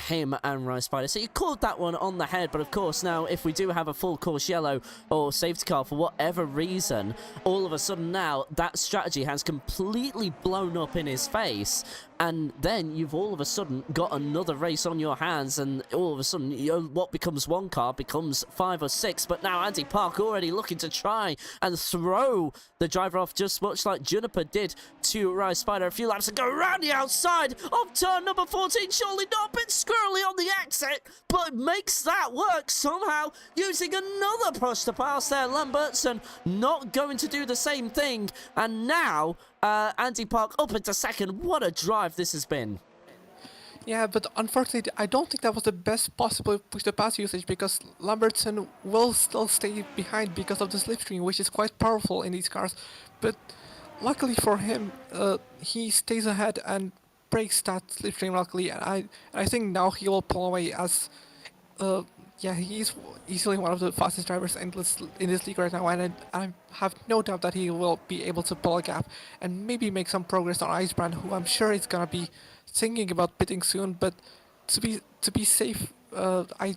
him and Rice Spider. So you called that one on the head, but of course now if we do have a full course yellow or safety car for whatever reason, all of a sudden now that strategy has completely blown up in his face. And then you've all of a sudden got another race on your hands, and all of a sudden, what becomes 1 car becomes 5 or 6. But now Andy Park already looking to try and throw the driver off, just much like Juniper did to Rice Spider a few laps ago, around the outside of turn number 14. Surely not a bit squirrely on the exit, but makes that work somehow, using another push to pass there. Lambertson not going to do the same thing, and now Andy Park up into second. What a drive this has been. Yeah, but unfortunately, I don't think that was the best possible push-to-pass usage, because Lambertson will still stay behind because of the slipstream, which is quite powerful in these cars. But luckily for him, he stays ahead and breaks that slipstream luckily, and I think now he will pull away as... yeah, he's easily one of the fastest drivers in this league right now, and I have no doubt that he will be able to pull a gap and maybe make some progress on Icebrand, who I'm sure is gonna be thinking about pitting soon. But to be safe, I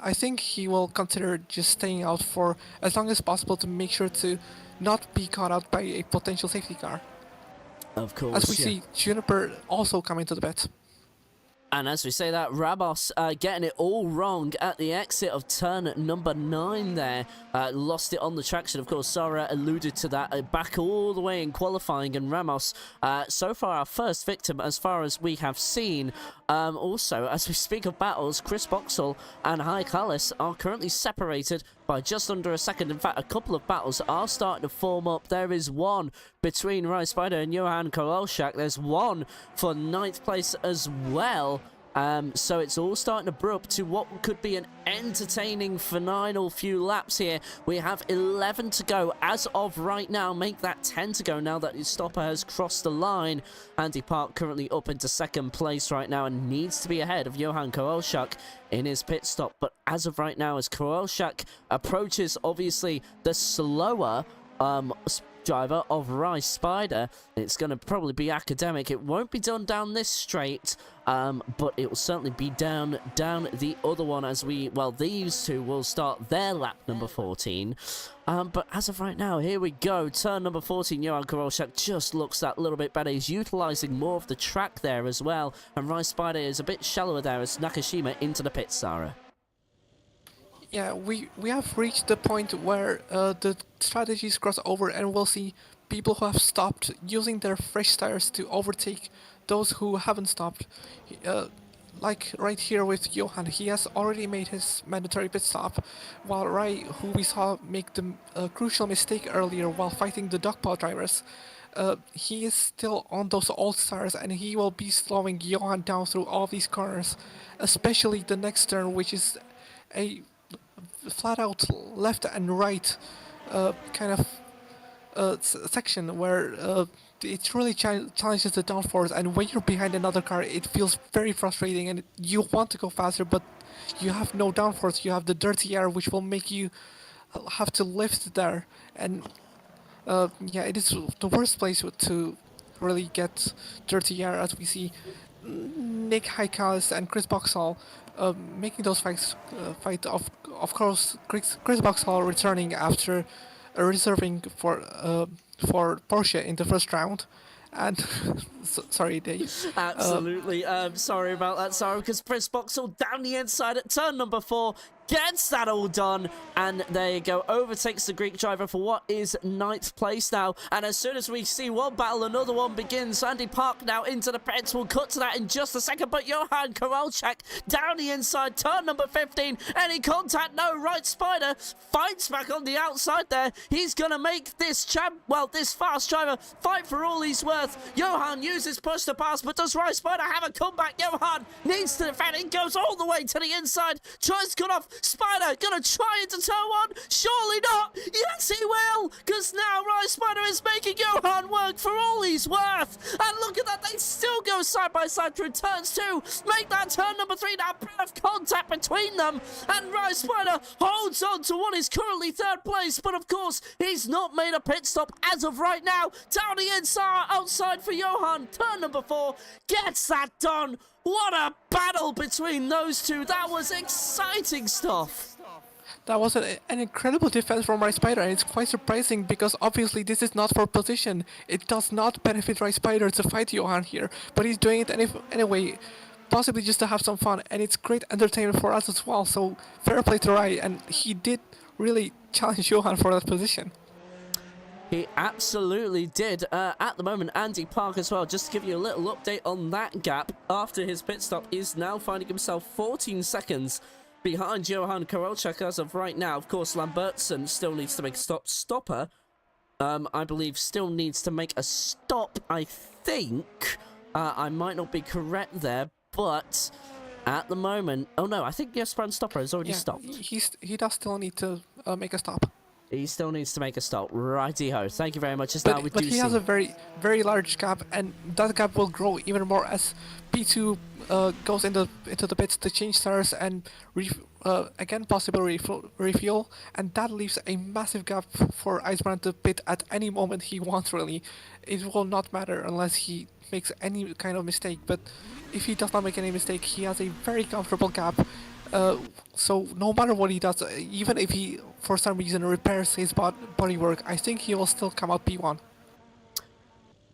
I think he will consider just staying out for as long as possible to make sure to not be caught out by a potential safety car. Of course, As we see Juniper also coming to the pit. And as we say that, Ramos getting it all wrong at the exit of turn number 9 there. Lost it on the traction. Of course, Sarah alluded to that back all the way in qualifying. And Ramos, so far our first victim as far as we have seen. Also, as we speak of battles, Chris Boxall and Haikalis are currently separated by just under a second. In fact, a couple of battles are starting to form up. There is one between Rai Spider and Johan Korolchak. There's one for 9th place as well. So it's all starting to brew up to what could be an entertaining final few laps here. We have 11 to go as of right now. Make that 10 to go now that his stopper has crossed the line. Andy Park currently up into 2nd place right now and needs to be ahead of Johan Korolchak in his pit stop. But as of right now, as Korolchak approaches obviously the slower driver of Rice Spider, it's going to probably be Academic. It won't be done down this straight, but it will certainly be down the other one as these two will start their lap number 14. But as of right now, here we go. Turn number 14, Johan Korolchak just looks that little bit better. He's utilising more of the track there as well, and Rice Spider is a bit shallower there as Nakashima into the pit, Sarah. Yeah, we have reached the point where the strategies cross over, and we'll see people who have stopped using their fresh tires to overtake those who haven't stopped. Like right here with Johan, he has already made his mandatory pit stop, while Rai, who we saw make the crucial mistake earlier while fighting the dogpaw drivers, he is still on those old tires, and he will be slowing Johan down through all these corners, especially the next turn, which is a flat out left and right kind of section where it really challenges the downforce, and when you're behind another car it feels very frustrating and you want to go faster, but you have no downforce. You have the dirty air which will make you have to lift there, and yeah, it is the worst place to really get dirty air, as we see Nick Haikalis and Chris Boxall making those fight. Of course, Chris Boxall returning after reserving for Porsche in the first round. And sorry, Dave. Absolutely. Sorry about that, Sarah, because Chris Boxall down the inside at turn number 4 gets that all done, and there you go, overtakes the Greek driver for what is 9th place now. And as soon as we see one battle, another one begins. Andy Park now into the pits. We'll cut to that in just a second, but Johan Korolchak down the inside, turn number 15, any contact, no. Right Spider fights back on the outside there. He's gonna make this this fast driver fight for all he's worth. Johan uses push to pass, but does Right Spider have a comeback? Johan needs to defend. He goes all the way to the inside, tries to cut off Spider, gonna try into turn 1, surely not. Yes, he will, because now Rai Spider is making Johan work for all he's worth. And look at that, they still go side by side through turns 2, make that turn number 3 now, bit of contact between them, and Rai Spider holds on to what is currently 3rd place, but of course, he's not made a pit stop as of right now. Down the inside, outside for Johan, turn number 4, gets that done. What a battle between those two. That was exciting stuff. That was an incredible defense from Rai Spider, and it's quite surprising because obviously this is not for position. It does not benefit Rai Spider to fight Johan here, but he's doing it anyway, possibly just to have some fun, and it's great entertainment for us as well. So fair play to Rai, and he did really challenge Johan for that position. He absolutely did. At the moment, Andy Park as well, just to give you a little update on that gap, after his pit stop, is now finding himself 14 seconds behind Johan Korolchak as of right now. Of course, Lambertson still needs to make a stopper. I believe still needs to make a stop, I think. I might not be correct there, but at the moment... Oh no, I the Esperan stopper has already stopped. He does still need to make a stop. He still needs to make a stop. Righty-ho. Thank you very much. But he has a very, very large gap, and that gap will grow even more as P2 goes into the pits to change tires and again possibly refuel, and that leaves a massive gap for Icebrand to pit at any moment he wants. Really, it will not matter unless he makes any kind of mistake. But if he does not make any mistake, he has a very comfortable gap So no matter what he does, even if he for some reason repairs his bodywork, I think he will still come out P1.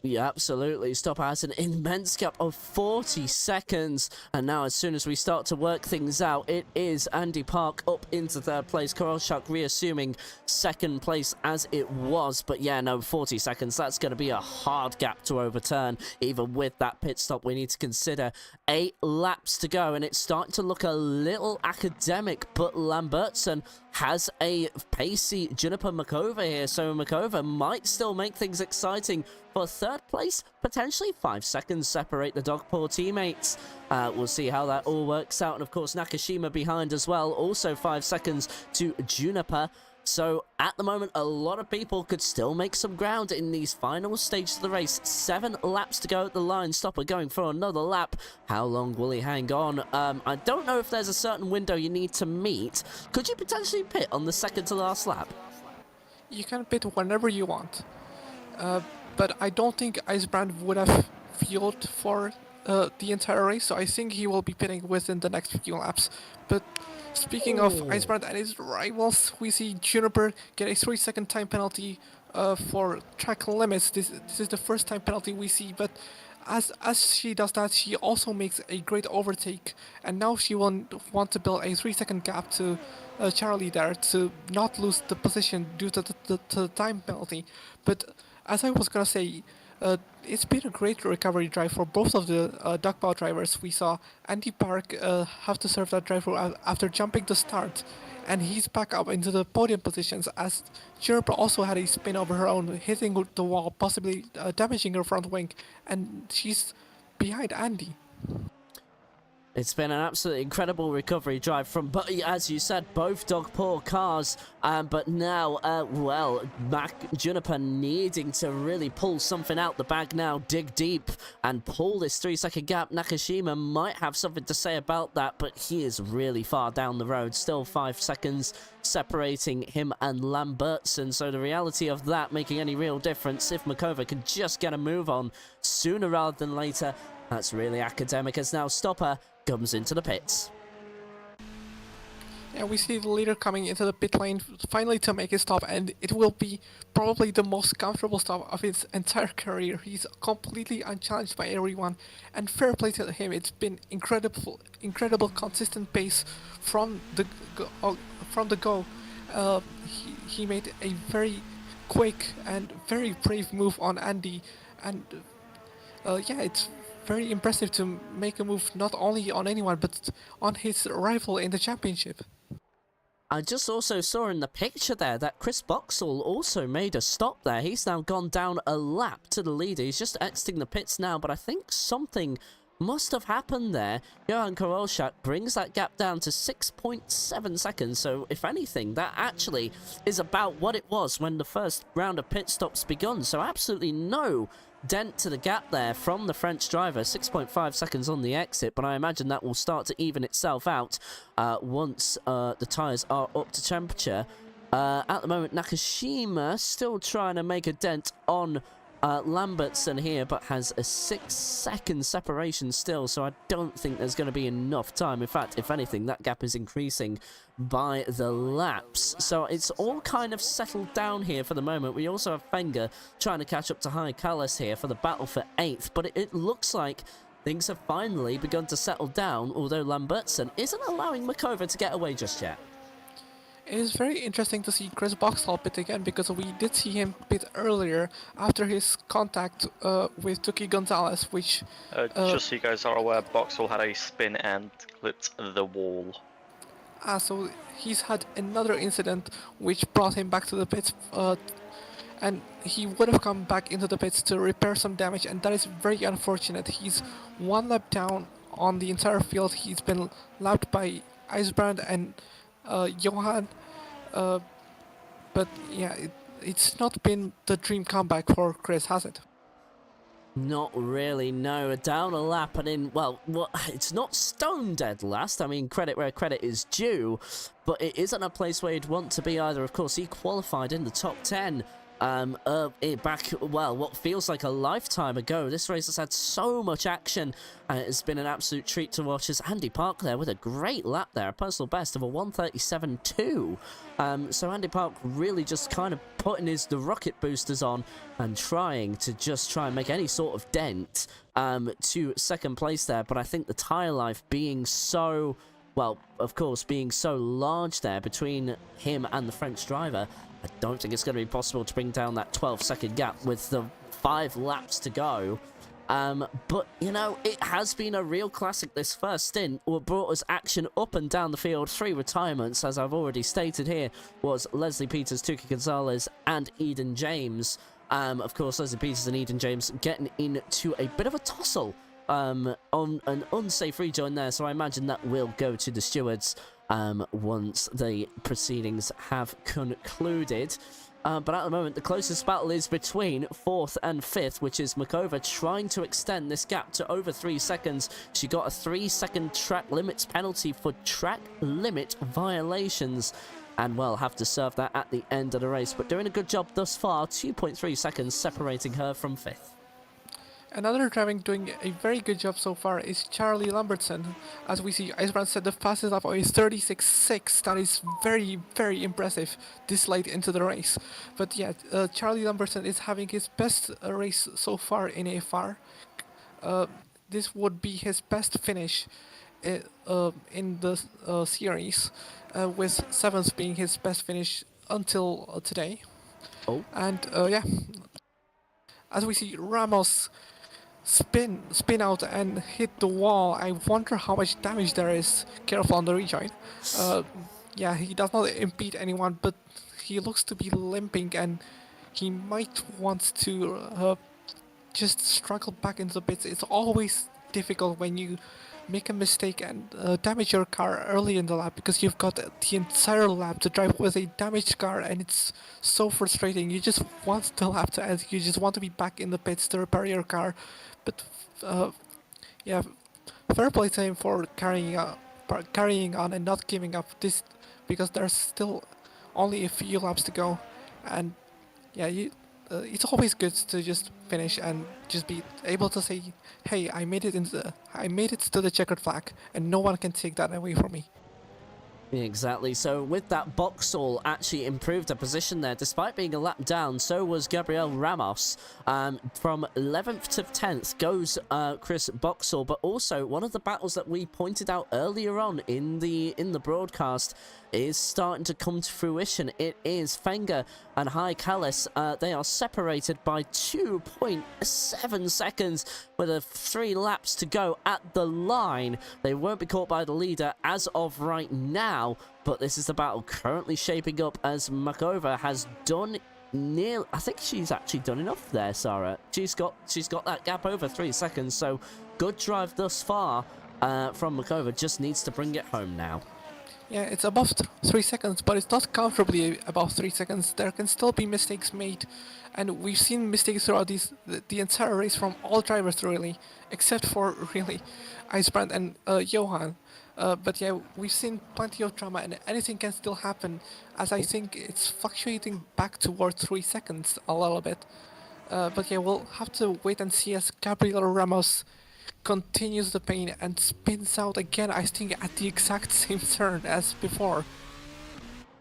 Yeah, absolutely. Stopper has an immense gap of 40 seconds. And now as soon as we start to work things out, it is Andy Park up into third place. Korolchuk reassuming second place as it was. But yeah, no, 40 seconds. That's going to be a hard gap to overturn. Even with that pit stop, we need to consider 8 laps to go. And it's starting to look a little academic. But Lambertson has a pacey Juniper Makova here. So Makova might still make things exciting for third place. Potentially 5 seconds separate the Dogpaw teammates. We'll see how that all works out. And of course, Nakashima behind as well. Also 5 seconds to Juniper. So at the moment, a lot of people could still make some ground in these final stages of the race. 7 laps to go at the line. Stopper going for another lap. How long will he hang on? I don't know if there's a certain window you need to meet. Could you potentially pit on the second to last lap? You can pit whenever you want. But I don't think Icebrand would have fueled for the entire race, so I think he will be pitting within the next few laps. But speaking of Icebrand and his rivals, we see Juniper get a 3-second time penalty for track limits. This is the first time penalty we see, but as she does that, she also makes a great overtake, and now she will want to build a 3-second gap to Charlie there to not lose the position due to the time penalty. But as I was gonna say, it's been a great recovery drive for both of the Dogpaw drivers. We saw Andy Park have to serve that drive after jumping the start, and he's back up into the podium positions as Juniper also had a spin over her own, hitting the wall, possibly damaging her front wing, and she's behind Andy. It's been an absolutely incredible recovery drive from, as you said, both Dogpaw cars. But now, well, Juniper needing to really pull something out the bag now, dig deep and pull this 3-second gap. Nakashima might have something to say about that, but he is really far down the road. Still 5 seconds separating him and Lambertson. So the reality of that making any real difference, if Makova can just get a move on sooner rather than later, that's really academic as now Stopper comes into the pits. Yeah, we see the leader coming into the pit lane finally to make his stop, and it will be probably the most comfortable stop of his entire career. He's completely unchallenged by everyone, and fair play to him. It's been incredible consistent pace from the go. He made a very quick and very brave move on Andy, and yeah, it's very impressive to make a move not only on anyone but on his rival in the championship. I just also saw in the picture there that Chris Boxall also made a stop there. He's now gone down a lap to the leader. He's just exiting the pits now, but I think something must have happened there. Johan Korolchuk brings that gap down to 6.7 seconds, so if anything, that actually is about what it was when the first round of pit stops begun. So absolutely no dent to the gap there from the French driver. 6.5 seconds on the exit, but I imagine that will start to even itself out once the tyres are up to temperature. At the moment, Nakashima still trying to make a dent on Lambertson here, but has a 6-second separation still, so I don't think there's going to be enough time. In fact, if anything, that gap is increasing by the laps. So it's all kind of settled down here for the moment. We also have Fenger trying to catch up to High Callis here for the battle for 8th, but it looks like things have finally begun to settle down, although Lambertson isn't allowing Makova to get away just yet. It is very interesting to see Chris Boxall pit again, because we did see him pit earlier after his contact with Tuki Gonzalez, which... just so you guys are aware, Boxall had a spin and clipped the wall. So he's had another incident which brought him back to the pits, and he would have come back into the pits to repair some damage, and that is very unfortunate. He's 1 lap down on the entire field. He's been lapped by Icebrand and Johan, but yeah, it's not been the dream comeback for Chris, has it? Not really, no. Down a lap and in, well, it's not stone dead last. I mean, credit where credit is due, but it isn't a place where you'd want to be either. Of course, he qualified in the top 10 well, what feels like a lifetime ago. This race has had so much action, and it has been an absolute treat to watch as Andy Park there with a great lap there, a personal best of a 1:37.2. So Andy Park really just kind of putting the rocket boosters on and trying to make any sort of dent to second place there. But I think the tyre life being so, well, of course, being so large there between him and the French driver, I don't think it's going to be possible to bring down that 12-second gap with the 5 laps to go. But, you know, it has been a real classic this first stint. What brought us action up and down the field. 3 retirements, as I've already stated here, was Leslie Peters, Tuki Gonzalez, and Eden James. Of course, Leslie Peters and Eden James getting into a bit of a tussle on an unsafe rejoin there. So I imagine that will go to the stewards once the proceedings have concluded. But at the moment, the closest battle is between 4th and 5th, which is Makova trying to extend this gap to over 3 seconds. She got a 3-second track limits penalty for track limit violations, and will have to serve that at the end of the race. But doing a good job thus far, 2.3 seconds separating her from 5th. Another driving doing a very good job so far is Charlie Lambertson. As we see, Icebrand set the fastest lap of a 36.6. That is very, very impressive this late into the race. But yeah, Charlie Lambertson is having his best race so far in AFR. This would be his best finish in the series, with 7th being his best finish until today. Oh. And yeah, as we see Ramos spin out and hit the wall. I wonder how much damage there is. Careful on the rejoin. Yeah, he does not impede anyone, but he looks to be limping, and he might want to just struggle back into the pits. It's always difficult when you make a mistake and damage your car early in the lap, because you've got the entire lap to drive with a damaged car, and it's so frustrating. You just want the lap to end. You just want to be back in the pits to repair your car. But yeah, fair play to him for carrying on and not giving up this, because there's still only a few laps to go. And yeah, it's always good to just finish and just be able to say, hey, I made it to the checkered flag, and no one can take that away from me. Exactly. So with that, Boxall actually improved her position there. Despite being a lap down, so was Gabriel Ramos. From 11th to 10th goes Chris Boxall. But also, one of the battles that we pointed out earlier on in the broadcast is starting to come to fruition. It is Fenger and High Callis. They are separated by 2.7 seconds with 3 laps to go at the line. They won't be caught by the leader as of right now, but this is the battle currently shaping up as Makova has done I think she's actually done enough there, Sarah. She's got that gap over 3 seconds, so good drive thus far from Makova. Just needs to bring it home now. Yeah, it's above 3 seconds, but it's not comfortably above 3 seconds. There can still be mistakes made, and we've seen mistakes throughout the entire race from all drivers, really, except for, really, Icebrand and Johan. But yeah, we've seen plenty of drama, and anything can still happen, as I think it's fluctuating back towards 3 seconds a little bit. But yeah, we'll have to wait and see as Gabriel Ramos continues the pain and spins out again, I think at the exact same turn as before.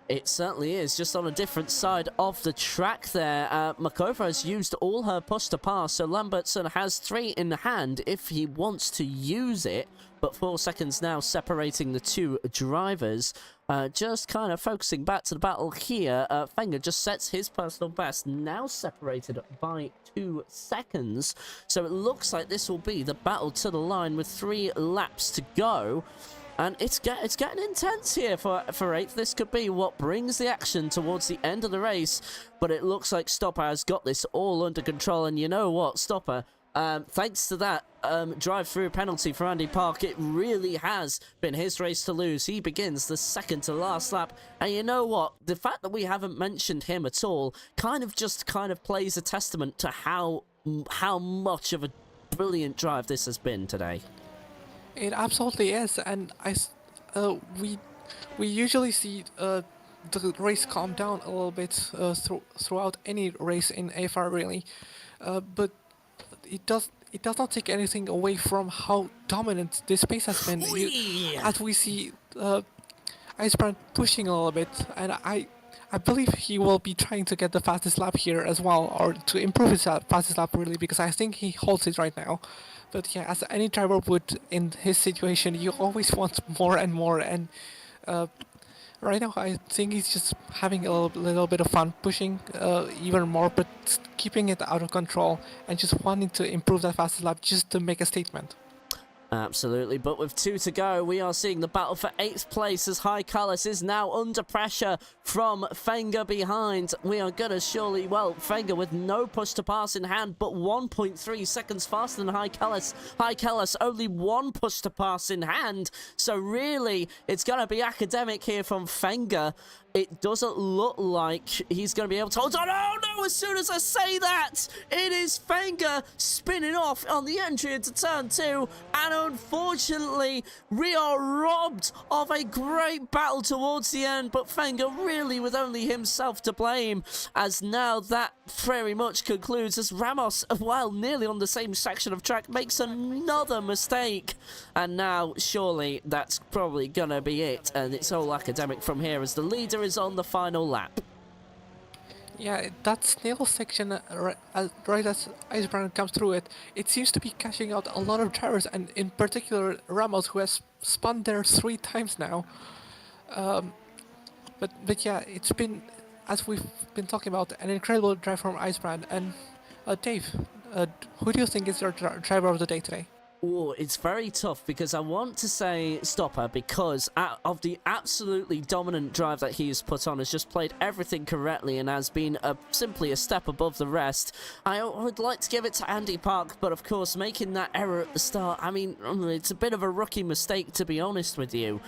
It certainly is, just on a different side of the track there. Makova has used all her push to pass, so Lambertson has 3 in hand if he wants to use it, but 4 seconds now separating the 2 drivers. Just kind of focusing back to the battle here, Fenger just sets his personal best, now separated by 2 seconds. So it looks like this will be the battle to the line with 3 laps to go. And it's getting intense here for 8th. This could be what brings the action towards the end of the race. But it looks like Stopper has got this all under control. And you know what, Stopper, thanks to that drive-through penalty for Andy Park, it really has been his race to lose. He begins the second to last lap. And you know what? The fact that we haven't mentioned him at all kind of plays a testament to how much of a brilliant drive this has been today. It absolutely is, and we usually see the race calmed down a little bit throughout any race in AFR really, but it does not take anything away from how dominant this pace has been. Whee! As we see Icebrand pushing a little bit, and I believe he will be trying to get the fastest lap here as well, or to improve his fastest lap really, because I think he holds it right now. But yeah, as any driver would in his situation, you always want more and more, and right now I think he's just having a little bit of fun, pushing even more, but keeping it out of control, and just wanting to improve that fastest lap just to make a statement. Absolutely, but with 2 to go, we are seeing the battle for 8th place as High Colours is now under pressure from Fenger behind. We are going to surely, well, Fenger with no push to pass in hand, but 1.3 seconds faster than High Colours. High Colours only 1 push to pass in hand, so really, it's going to be academic here from Fenger. It doesn't look like he's going to be able to hold on. Oh no, as soon as I say that, it is Fenger spinning off on the entry into turn 2. And unfortunately, we are robbed of a great battle towards the end. But Fenger really with only himself to blame. As now that very much concludes as Ramos, while nearly on the same section of track, makes another mistake. And now surely that's probably going to be it. And it's all academic from here as the leader is on the final lap. Yeah, that snail section, right as Icebrand comes through it, it seems to be cashing out a lot of drivers, and in particular Ramos, who has spun there 3 times now. But yeah, it's been, as we've been talking about, an incredible drive from Icebrand. And Dave, who do you think is your driver of the day today? Oh, it's very tough because I want to say Stopper because of the absolutely dominant drive that he's put on, has just played everything correctly and has been simply a step above the rest. I would like to give it to Andy Park, but of course making that error at the start, I mean, it's a bit of a rookie mistake, to be honest with you.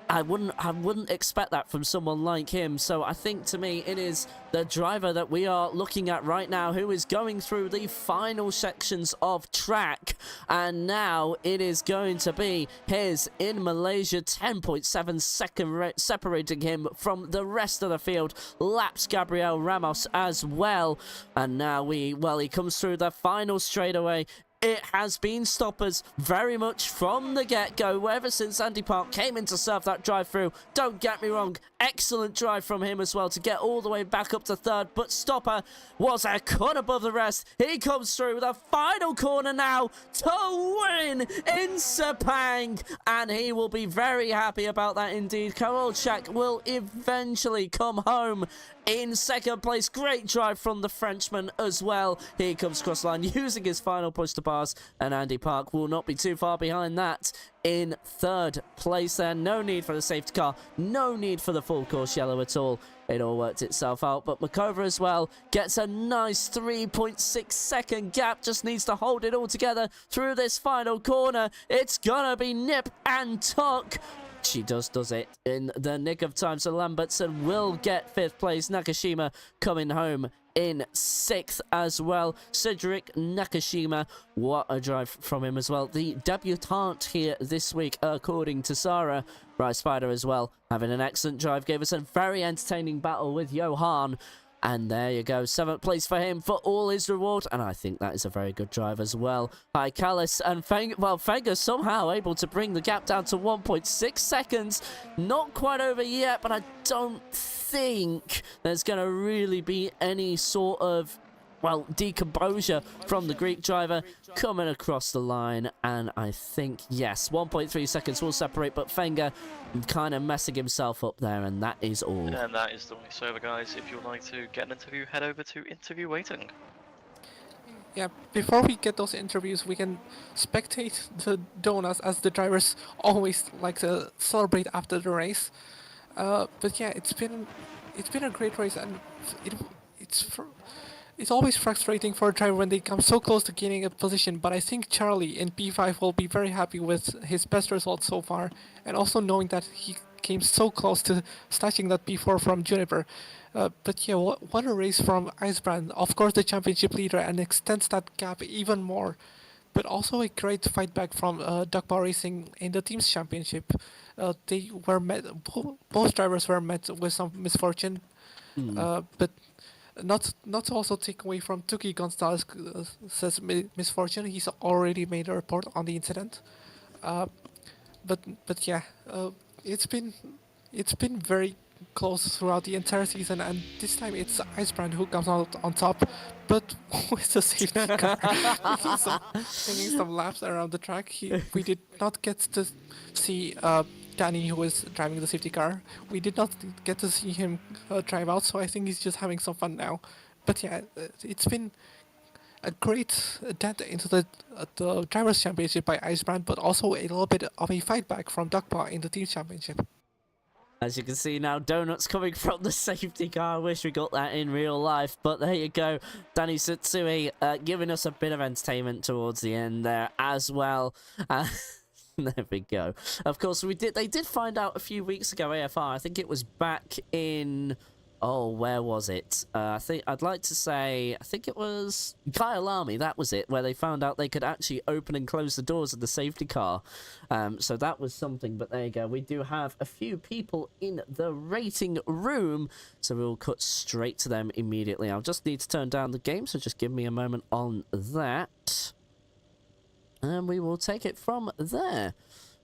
I wouldn't expect that from someone like him. So I think to me it is the driver that we are looking at right now who is going through the final sections of track, and now it is going to be his in Malaysia. 10.7 second separating him from the rest of the field. Laps Gabriel Ramos as well, and now he comes through the final straightaway. It has been Stoppers very much from the get-go, ever since Andy Park came in to serve that drive-through. Don't get me wrong, excellent drive from him as well to get all the way back up to third, but Stopper was a cut above the rest. He comes through the final corner now to win in Sepang, and he will be very happy about that indeed. Karolchak will eventually come home in second place. Great drive from the Frenchman as well. Here comes Crossline using his final push to pass, and Andy Park will not be too far behind that in third place there. No need for the safety car, no need for the full course yellow at all. It all worked itself out, but Makova as well gets a nice 3.6 second gap, just needs to hold it all together through this final corner. It's gonna be nip and tuck. She does it in the nick of time, so Lambertson will get 5th place. Nakashima coming home in 6th as well. Cedric Nakashima, what a drive from him as well. The debutant here this week, according to Sarah. Rice Spider as well, having an excellent drive, gave us a very entertaining battle with Johan. And there you go, 7th place for him for all his reward. And I think that is a very good drive as well. Hi, Callis and Fenger somehow able to bring the gap down to 1.6 seconds. Not quite over yet, but I don't think there's going to really be any sort of, well, decomposure from the Greek driver coming across the line. And I think, yes, 1.3 seconds will separate, but Fenger kind of messing himself up there, and that is all. And that is the race over, guys. If you would like to get an interview, head over to interview waiting. Yeah, before we get those interviews, we can spectate the donuts, as the drivers always like to celebrate after the race. But yeah, it's been a great race, and it's always frustrating for a driver when they come so close to gaining a position, but I think Charlie in P5 will be very happy with his best result so far, and also knowing that he came so close to snatching that P4 from Juniper. But yeah, what a race from Icebrand, of course the championship leader, and extends that gap even more but also a great fight back from Duckball Racing in the team's championship. They were met, both drivers were met with some misfortune, but not to also take away from Tuki Gonzalez's misfortune. He's already made a report on the incident. Uh, but yeah, it's been very close throughout the entire season, and this time it's Icebrand who comes out on top, but with the safety car taking some laps around the track. We did not get to see Danny, who was driving the safety car. We did not get to see him drive out, so I think he's just having some fun now. But yeah, it's been a great dent into the drivers' championship by Icebrand, but also a little bit of a fight back from Duckpaw in the team championship. As you can see now, donuts coming from the safety car. I wish we got that in real life, but there you go. Danny Satsui giving us a bit of entertainment towards the end there as well. There we go. Of course, they did find out a few weeks ago, AFR. I think it was back in... Oh, where was it? I think it was Kyalami, that was it, where they found out they could actually open and close the doors of the safety car. So that was something, but there you go. We do have a few people in the rating room, so we'll cut straight to them immediately. I'll just need to turn down the game, so just give me a moment on that. And we will take it from there.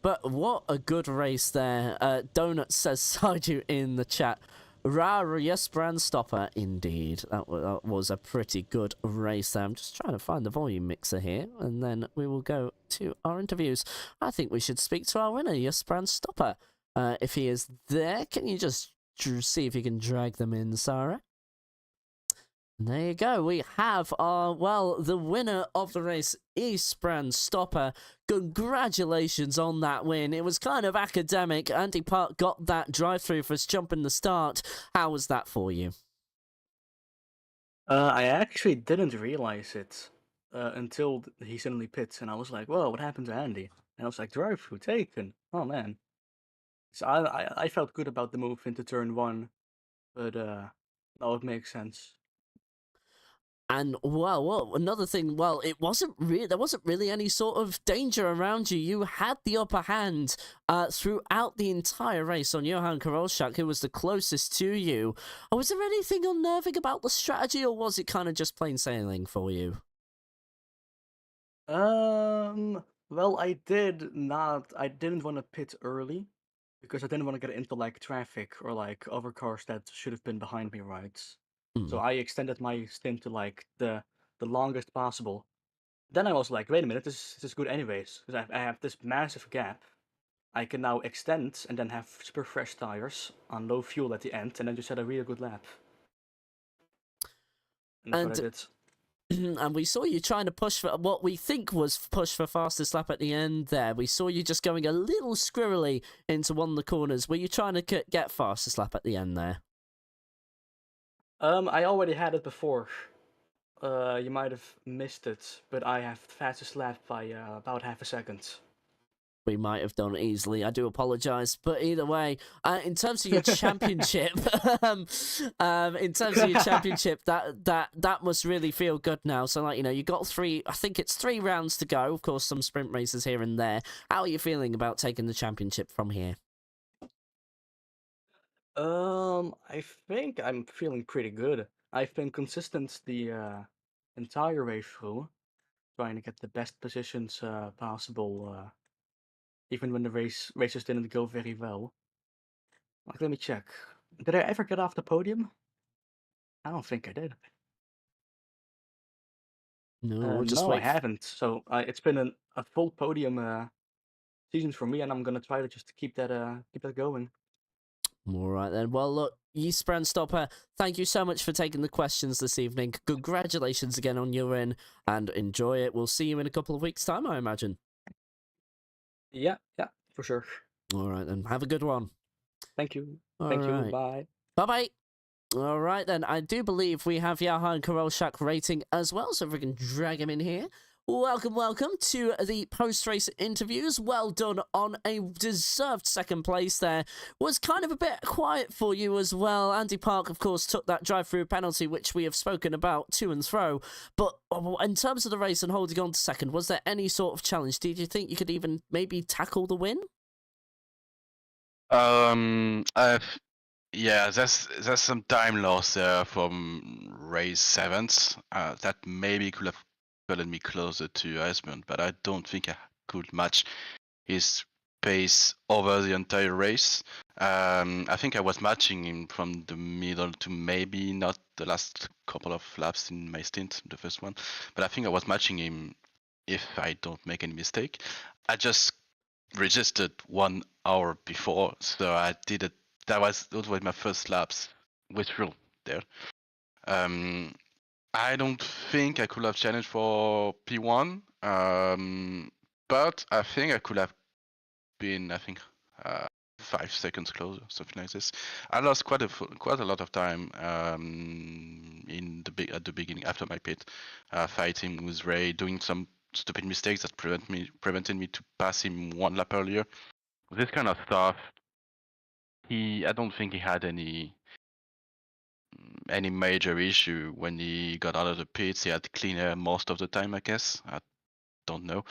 But what a good race there. Donut says Saju in the chat. Yes, brand stopper, indeed. That was a pretty good race there. I'm just trying to find the volume mixer here, and then we will go to our interviews. I think we should speak to our winner, Yes, brand stopper. If he is there, can you just see if you can drag them in, Sarah? There you go. We have the winner of the race, Eastbrand Stopper. Congratulations on that win. It was kind of academic. Andy Park got that drive-through for his jump in the start. How was that for you? I actually didn't realize it until he suddenly pits, and I was like, "Whoa, what happened to Andy?" And I was like, "Drive-through taken." Oh man. So I felt good about the move into turn one, but no, it makes sense. And well, another thing, well, there wasn't really any sort of danger around you. You had the upper hand throughout the entire race on Johan Karolczak, who was the closest to you. Was there anything unnerving about the strategy, or was it kind of just plain sailing for you? Well, I didn't want to pit early because I didn't want to get into like traffic or like other cars that should have been behind me, right? So I extended my stint to like the longest possible. Then I was like, wait a minute, this is good anyways, because I have this massive gap. I can now extend and then have super fresh tires on low fuel at the end, and then just had a really good lap. And that's what I did. And we saw you trying to push for what we think was push for fastest lap at the end there. We saw you just going a little squirrely into one of the corners. Were you trying to get fastest lap at the end there? I already had it before. You might have missed it, but I have fastest lap by about half a second. We might have done it easily. I do apologise, but either way, in terms of your championship, that must really feel good now. So, like, you got three rounds to go. Of course, some sprint races here and there. How are you feeling about taking the championship from here? I think I'm feeling pretty good. I've been consistent the entire way through, trying to get the best positions possible, even when the races didn't go very well. Like, let me check. Did I ever get off the podium? I don't think I did. No, just no, wait. I haven't. So it's been a full podium season for me, and I'm gonna try to just keep that going. All right then. Well, look, Eastbrand Stopper, thank you so much for taking the questions this evening. Congratulations again on your win, and enjoy it. We'll see you in a couple of weeks' time, I imagine. Yeah, for sure. All right then. Have a good one. Thank you. Thank you. Bye. Bye-bye. All right then. I do believe we have Johan Karolczak rating as well, so if we can drag him in here, Welcome, welcome to the post-race interviews. Well done on a deserved second place there. Was kind of a bit quiet for you as well. Andy Park, of course, took that drive-through penalty, which we have spoken about to and fro. But in terms of the race and holding on to second, was there any sort of challenge? Did you think you could even maybe tackle the win? Yeah, there's some time loss there from race 7th. That maybe could have gotten me closer to Iceman, but I don't think I could match his pace over the entire race. I think I was matching him from the middle to maybe not the last couple of laps in my stint, the first one, but I think I was matching him if I don't make any mistake. I just registered 1 hour before, so I did it. Those were my first laps with real there. I don't think I could have challenged for P1, but I think I could have been, 5 seconds closer, something like this. I lost quite a lot of time at the beginning after my pit, fighting with Ray, doing some stupid mistakes that prevented me to pass him 1 lap earlier. This kind of stuff. I don't think he had any major issue when he got out of the pits. He had clean air most of the time, I guess. I don't know.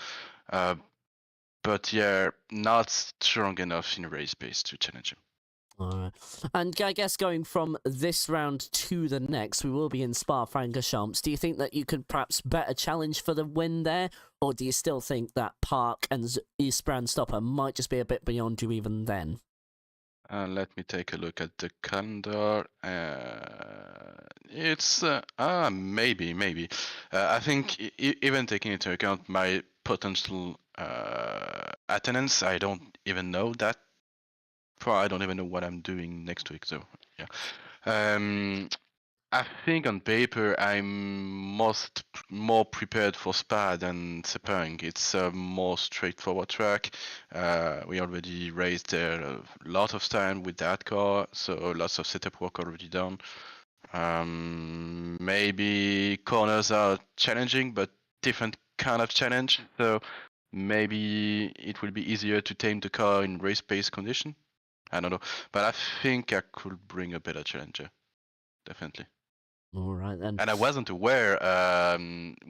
But yeah, not strong enough in race pace to challenge him. All right. And I guess going from this round to the next, we will be in Spa-Francorchamps. Do you think that you could perhaps better challenge for the win there? Or do you still think that Park and Eastbrand Stopper might just be a bit beyond you even then? Let me take a look at the calendar. It's maybe. I think even taking into account my potential attendance, I don't even know that. I don't even know what I'm doing next week. So yeah. I think on paper I'm more prepared for Spa than Sepang. It's a more straightforward track. We already raced there a lot of time with that car, so lots of setup work already done. Maybe corners are challenging, but different kind of challenge. So maybe it will be easier to tame the car in race pace condition. I don't know, but I think I could bring a better challenger, definitely. All right then. And I wasn't aware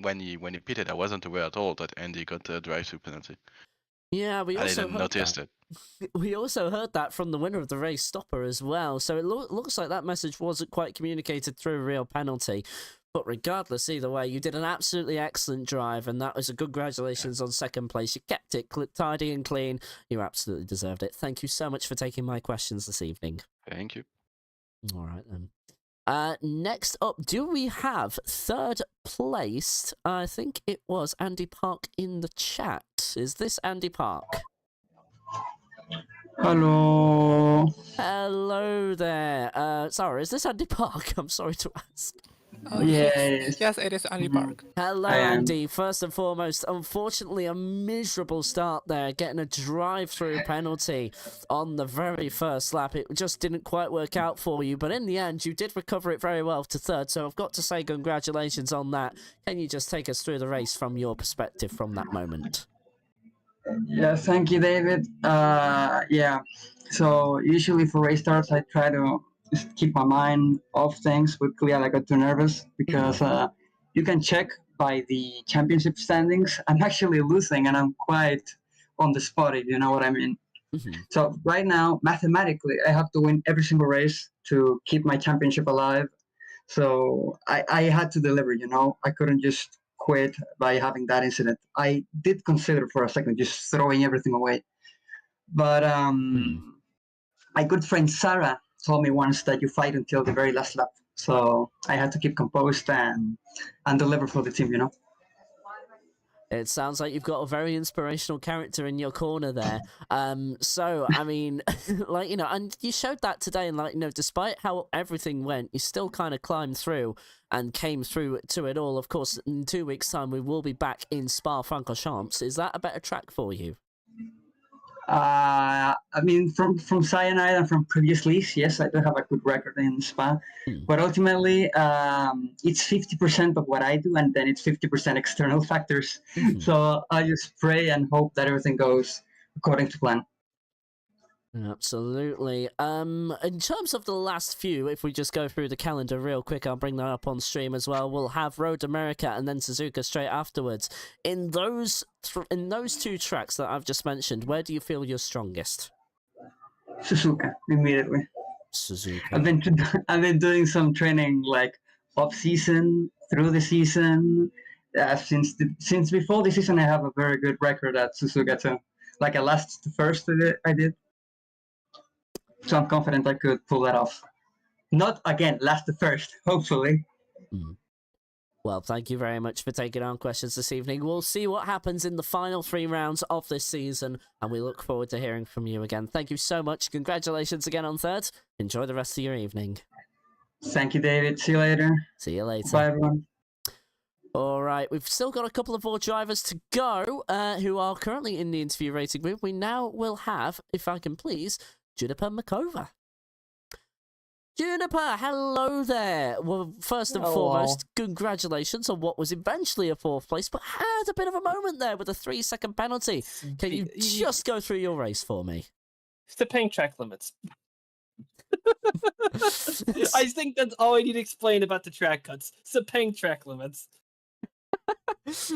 when he pitted. I wasn't aware at all that Andy got a drive-through penalty. Yeah, we I also didn't heard notice that. it. We also heard that from the winner of the race, Stopper, as well. So it looks like that message wasn't quite communicated through a real penalty. But regardless, either way, you did an absolutely excellent drive, and that was a congratulations on second place. You kept it tidy and clean. You absolutely deserved it. Thank you so much for taking my questions this evening. Thank you. All right then. Next up, do we have third placed? I think it was Andy Park in the chat. Is this Andy Park? Hello. Hello there. Sorry, is this Andy Park? I'm sorry to ask. Yes. Yes, it is Andy Park. Hello, I am. Andy. First and foremost, unfortunately, a miserable start there, getting a drive-through penalty on the very first lap. It just didn't quite work out for you, but in the end, you did recover it very well to third, so I've got to say congratulations on that. Can you just take us through the race from your perspective from that moment? Yeah, thank you, David. Yeah. So usually for race starts, I try to just keep my mind off things. But clearly, I got too nervous because you can check by the championship standings. I'm actually losing, and I'm quite on the spot, if you know what I mean. So right now, mathematically, I have to win every single race to keep my championship alive. So I had to deliver, you know. I couldn't just quit by having that incident. I did consider for a second just throwing everything away. But my good friend Sarah told me once that you fight until the very last lap. So I had to keep composed and deliver for the team, you know. It sounds like you've got a very inspirational character in your corner there. So, I mean, like, you know, and you showed that today, and, like, you know, despite how everything went, you still kind of climbed through and came through to it all. Of course, in 2 weeks' time, we will be back in Spa-Francorchamps. Is that a better track for you? I mean, from Cyanide and from previous leagues, yes, I do have a good record in Spa. But ultimately, it's 50% of what I do, and then it's 50% external factors. So I just pray and hope that everything goes according to plan. Absolutely. In terms of the last few, if we just go through the calendar real quick, I'll bring that up on stream as well. We'll have Road America and then Suzuka straight afterwards. In those two tracks that I've just mentioned, where do you feel you're strongest? Suzuka immediately. Suzuka. I've been doing some training like off season, through the season. Since before the season, I have a very good record at Suzuka too. Like I last first I did. So I'm confident I could pull that off. Not again, last the first, hopefully. Well, thank you very much for taking our questions this evening. We'll see what happens in the final 3 rounds of this season, and we look forward to hearing from you again. Thank you so much. Congratulations again on third. Enjoy the rest of your evening. Thank you, David. See you later. See you later. Bye, everyone. All right, we've still got a couple of more drivers to go who are currently in the interview rating group. We now will have, if I can please, Juniper Makova. Juniper, hello there. Well, first and foremost, congratulations on what was eventually a 4th place, but had a bit of a moment there with a 3-second penalty. Can you just go through your race for me? Sepang track limits. I think that's all I need to explain about the track cuts. Sepang track limits.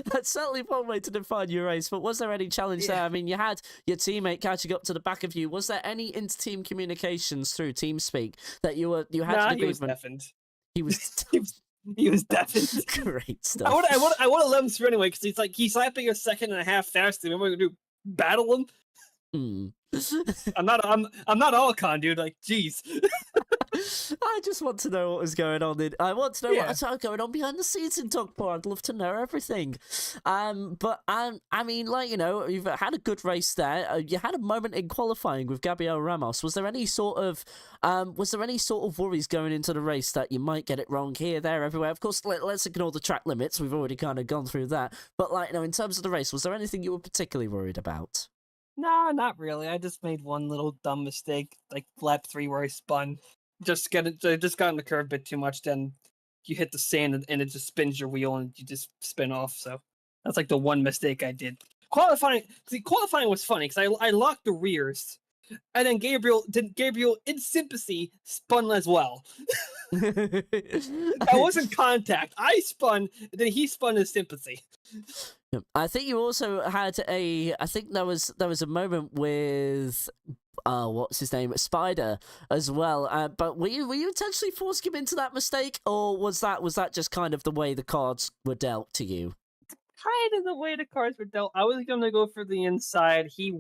That's certainly one way to define your race, but was there any challenge there? I mean, you had your teammate catching up to the back of you. Was there any inter-team communications through TeamSpeak that you had to he was deafened. He was he was deafened. Great stuff. I want to let him through anyway, because he's slapping a second and a half faster. What am I gonna do? Battle him? I'm not Alcon, dude. Like, jeez. I just want to know what was going on. I want to know what's going on behind the scenes in Dogpaw. I'd love to know everything. But I mean, like, you know, you've had a good race there. You had a moment in qualifying with Gabriel Ramos. Was there any sort of worries going into the race that you might get it wrong here, there, everywhere? Of course, let's ignore the track limits. We've already kind of gone through that. But, like, you know, in terms of the race, was there anything you were particularly worried about? Nah, not really. I just made one little dumb mistake, like lap 3 where I spun. Just got in the curve a bit too much, then you hit the sand and it just spins your wheel and you just spin off. So that's like the one mistake I did. Qualifying was funny because I locked the rears, and then Gabriel in sympathy spun as well. That wasn't contact. I spun, and then he spun in sympathy. I think you also had I think there was a moment with what's his name, Spider, as well. But were you intentionally forcing him into that mistake, or was that just kind of the way the cards were dealt to you? Kind of the way the cards were dealt. I was gonna go for the inside. He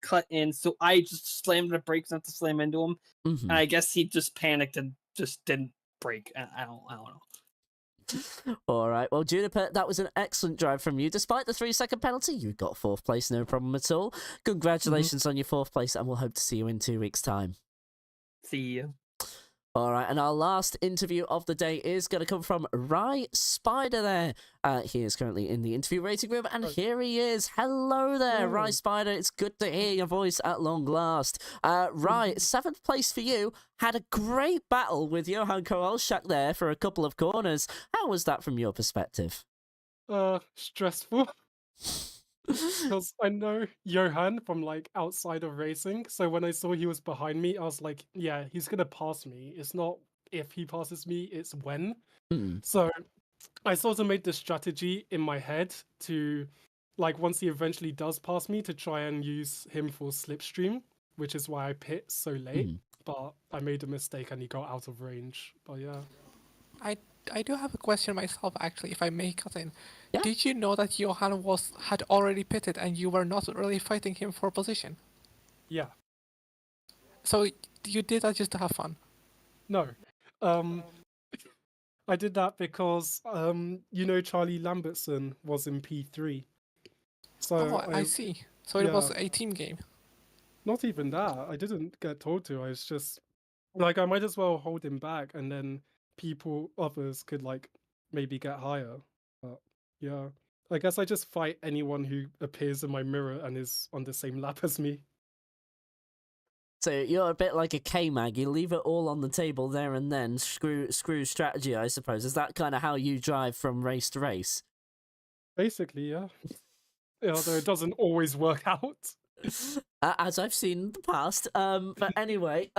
cut in, so I just slammed the brakes not to slam into him. And I guess he just panicked and just didn't brake. I don't know. All right, well, Juniper, that was an excellent drive from you. Despite the 3-second penalty, you got 4th place, no problem at all. Congratulations on your 4th place, and we'll hope to see you in 2 weeks' time. See you. All right, and our last interview of the day is going to come from Rye Spider there. He is currently in the interview rating room, and here he is. Hello there, Rye Spider. It's good to hear your voice at long last. Rye, 7th place for you. Had a great battle with Johan Kowalczak there for a couple of corners. How was that from your perspective? Stressful. Because I know Johan from like outside of racing, so when I saw he was behind me, I was like, yeah, he's gonna pass me. It's not if he passes me, it's when. So I sort of made the strategy in my head to, like, once he eventually does pass me, to try and use him for slipstream, which is why I pit so late. But I made a mistake and he got out of range. But yeah. I do have a question myself, actually, if I may cut in. Yeah. Did you know that Johan had already pitted and you were not really fighting him for position? Yeah. So you did that just to have fun? No. I did that because, you know, Charlie Lambertson was in P3. So I see. So it was a team game. Not even that. I didn't get told to. I was just, like, I might as well hold him back and then others could, like, maybe get higher. But yeah, I guess I just fight anyone who appears in my mirror and is on the same lap as me. So you're a bit like a K-Mag. You leave it all on the table there and then. Screw strategy, I suppose. Is that kind of how you drive from race to race? Basically, yeah. Although it doesn't always work out. As I've seen in the past. But anyway,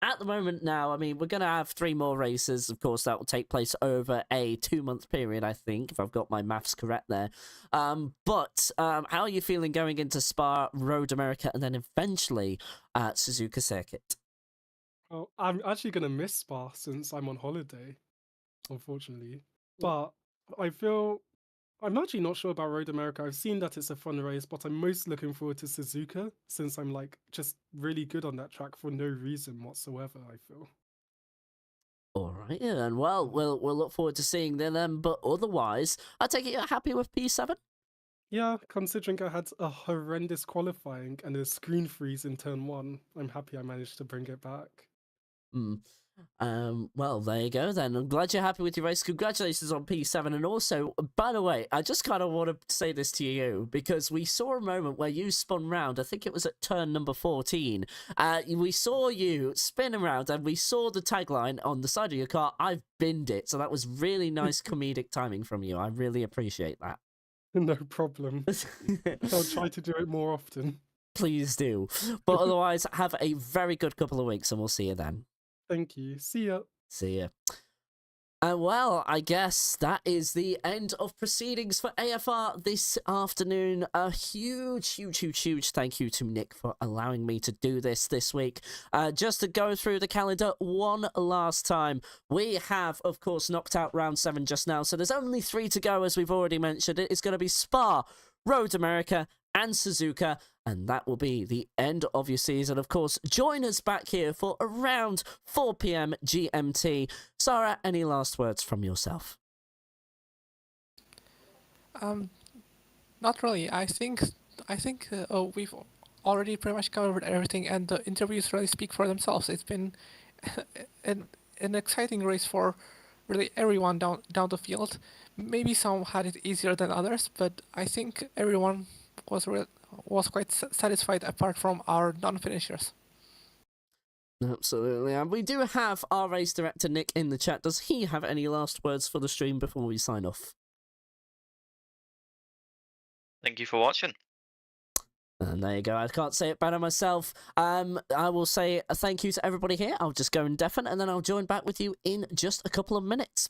at the moment now, I mean, we're going to have 3 more races. Of course, that will take place over a 2-month period, I think, if I've got my maths correct there. But how are you feeling going into Spa, Road America, and then eventually Suzuka Circuit? Well, I'm actually going to miss Spa since I'm on holiday, unfortunately. But I'm actually not sure about Road America. I've seen that it's a fun race, but I'm most looking forward to Suzuka since I'm like just really good on that track for no reason whatsoever, I feel. All right, yeah, and well, we'll look forward to seeing them then, but otherwise, I take it you're happy with P7? Yeah, considering I had a horrendous qualifying and a screen freeze in turn 1, I'm happy I managed to bring it back. Well, there you go then. I'm glad you're happy with your race. Congratulations on P7. And also, by the way, I just kind of want to say this to you because we saw a moment where you spun round. I think it was at turn number 14. We saw you spin around and we saw the tagline on the side of your car, "I've binned it." So that was really nice comedic timing from you. I really appreciate that. No problem. I'll try to do it more often. Please do. But otherwise, have a very good couple of weeks and we'll see you then. Thank you. See ya. See ya. And well, I guess that is the end of proceedings for AFR this afternoon. A huge thank you to Nick for allowing me to do this week. Just to go through the calendar one last time, we have, of course, knocked out round 7 just now, so there's only 3 to go, as we've already mentioned. It is going to be Spa, Road America, and Suzuka, and that will be the end of your season. Of course, join us back here for around 4 p.m. GMT. Sarah, any last words from yourself? Not really. I think we've already pretty much covered everything, and the interviews really speak for themselves. It's been an exciting race for really everyone down the field. Maybe some had it easier than others, but I think everyone was quite satisfied apart from our non-finishers. Absolutely, and we do have our race director Nick in the chat. Does he have any last words for the stream before we sign off? Thank you for watching. And there you go. I can't say it better myself. I will say a thank you to everybody here. I'll just go indefinite and then I'll join back with you in just a couple of minutes.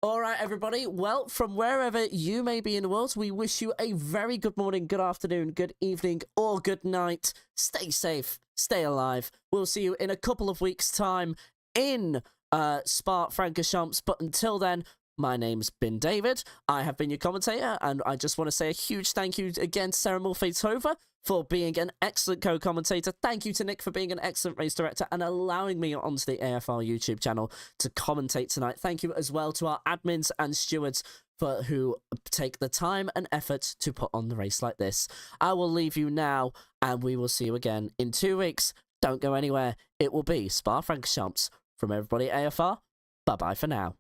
All right, everybody. Well, from wherever you may be in the world, we wish you a very good morning, good afternoon, good evening, or good night. Stay safe, stay alive. We'll see you in a couple of weeks' time in Spa-Francorchamps. But until then, my name's been David. I have been your commentator, and I just want to say a huge thank you again to Sarah Mulfey-Tova for being an excellent co-commentator. Thank you to Nick for being an excellent race director and allowing me onto the AFR YouTube channel to commentate tonight. Thank you as well to our admins and stewards who take the time and effort to put on the race like this. I will leave you now, and we will see you again in 2 weeks. Don't go anywhere. It will be Spa-Francorchamps. From everybody at AFR, bye-bye for now.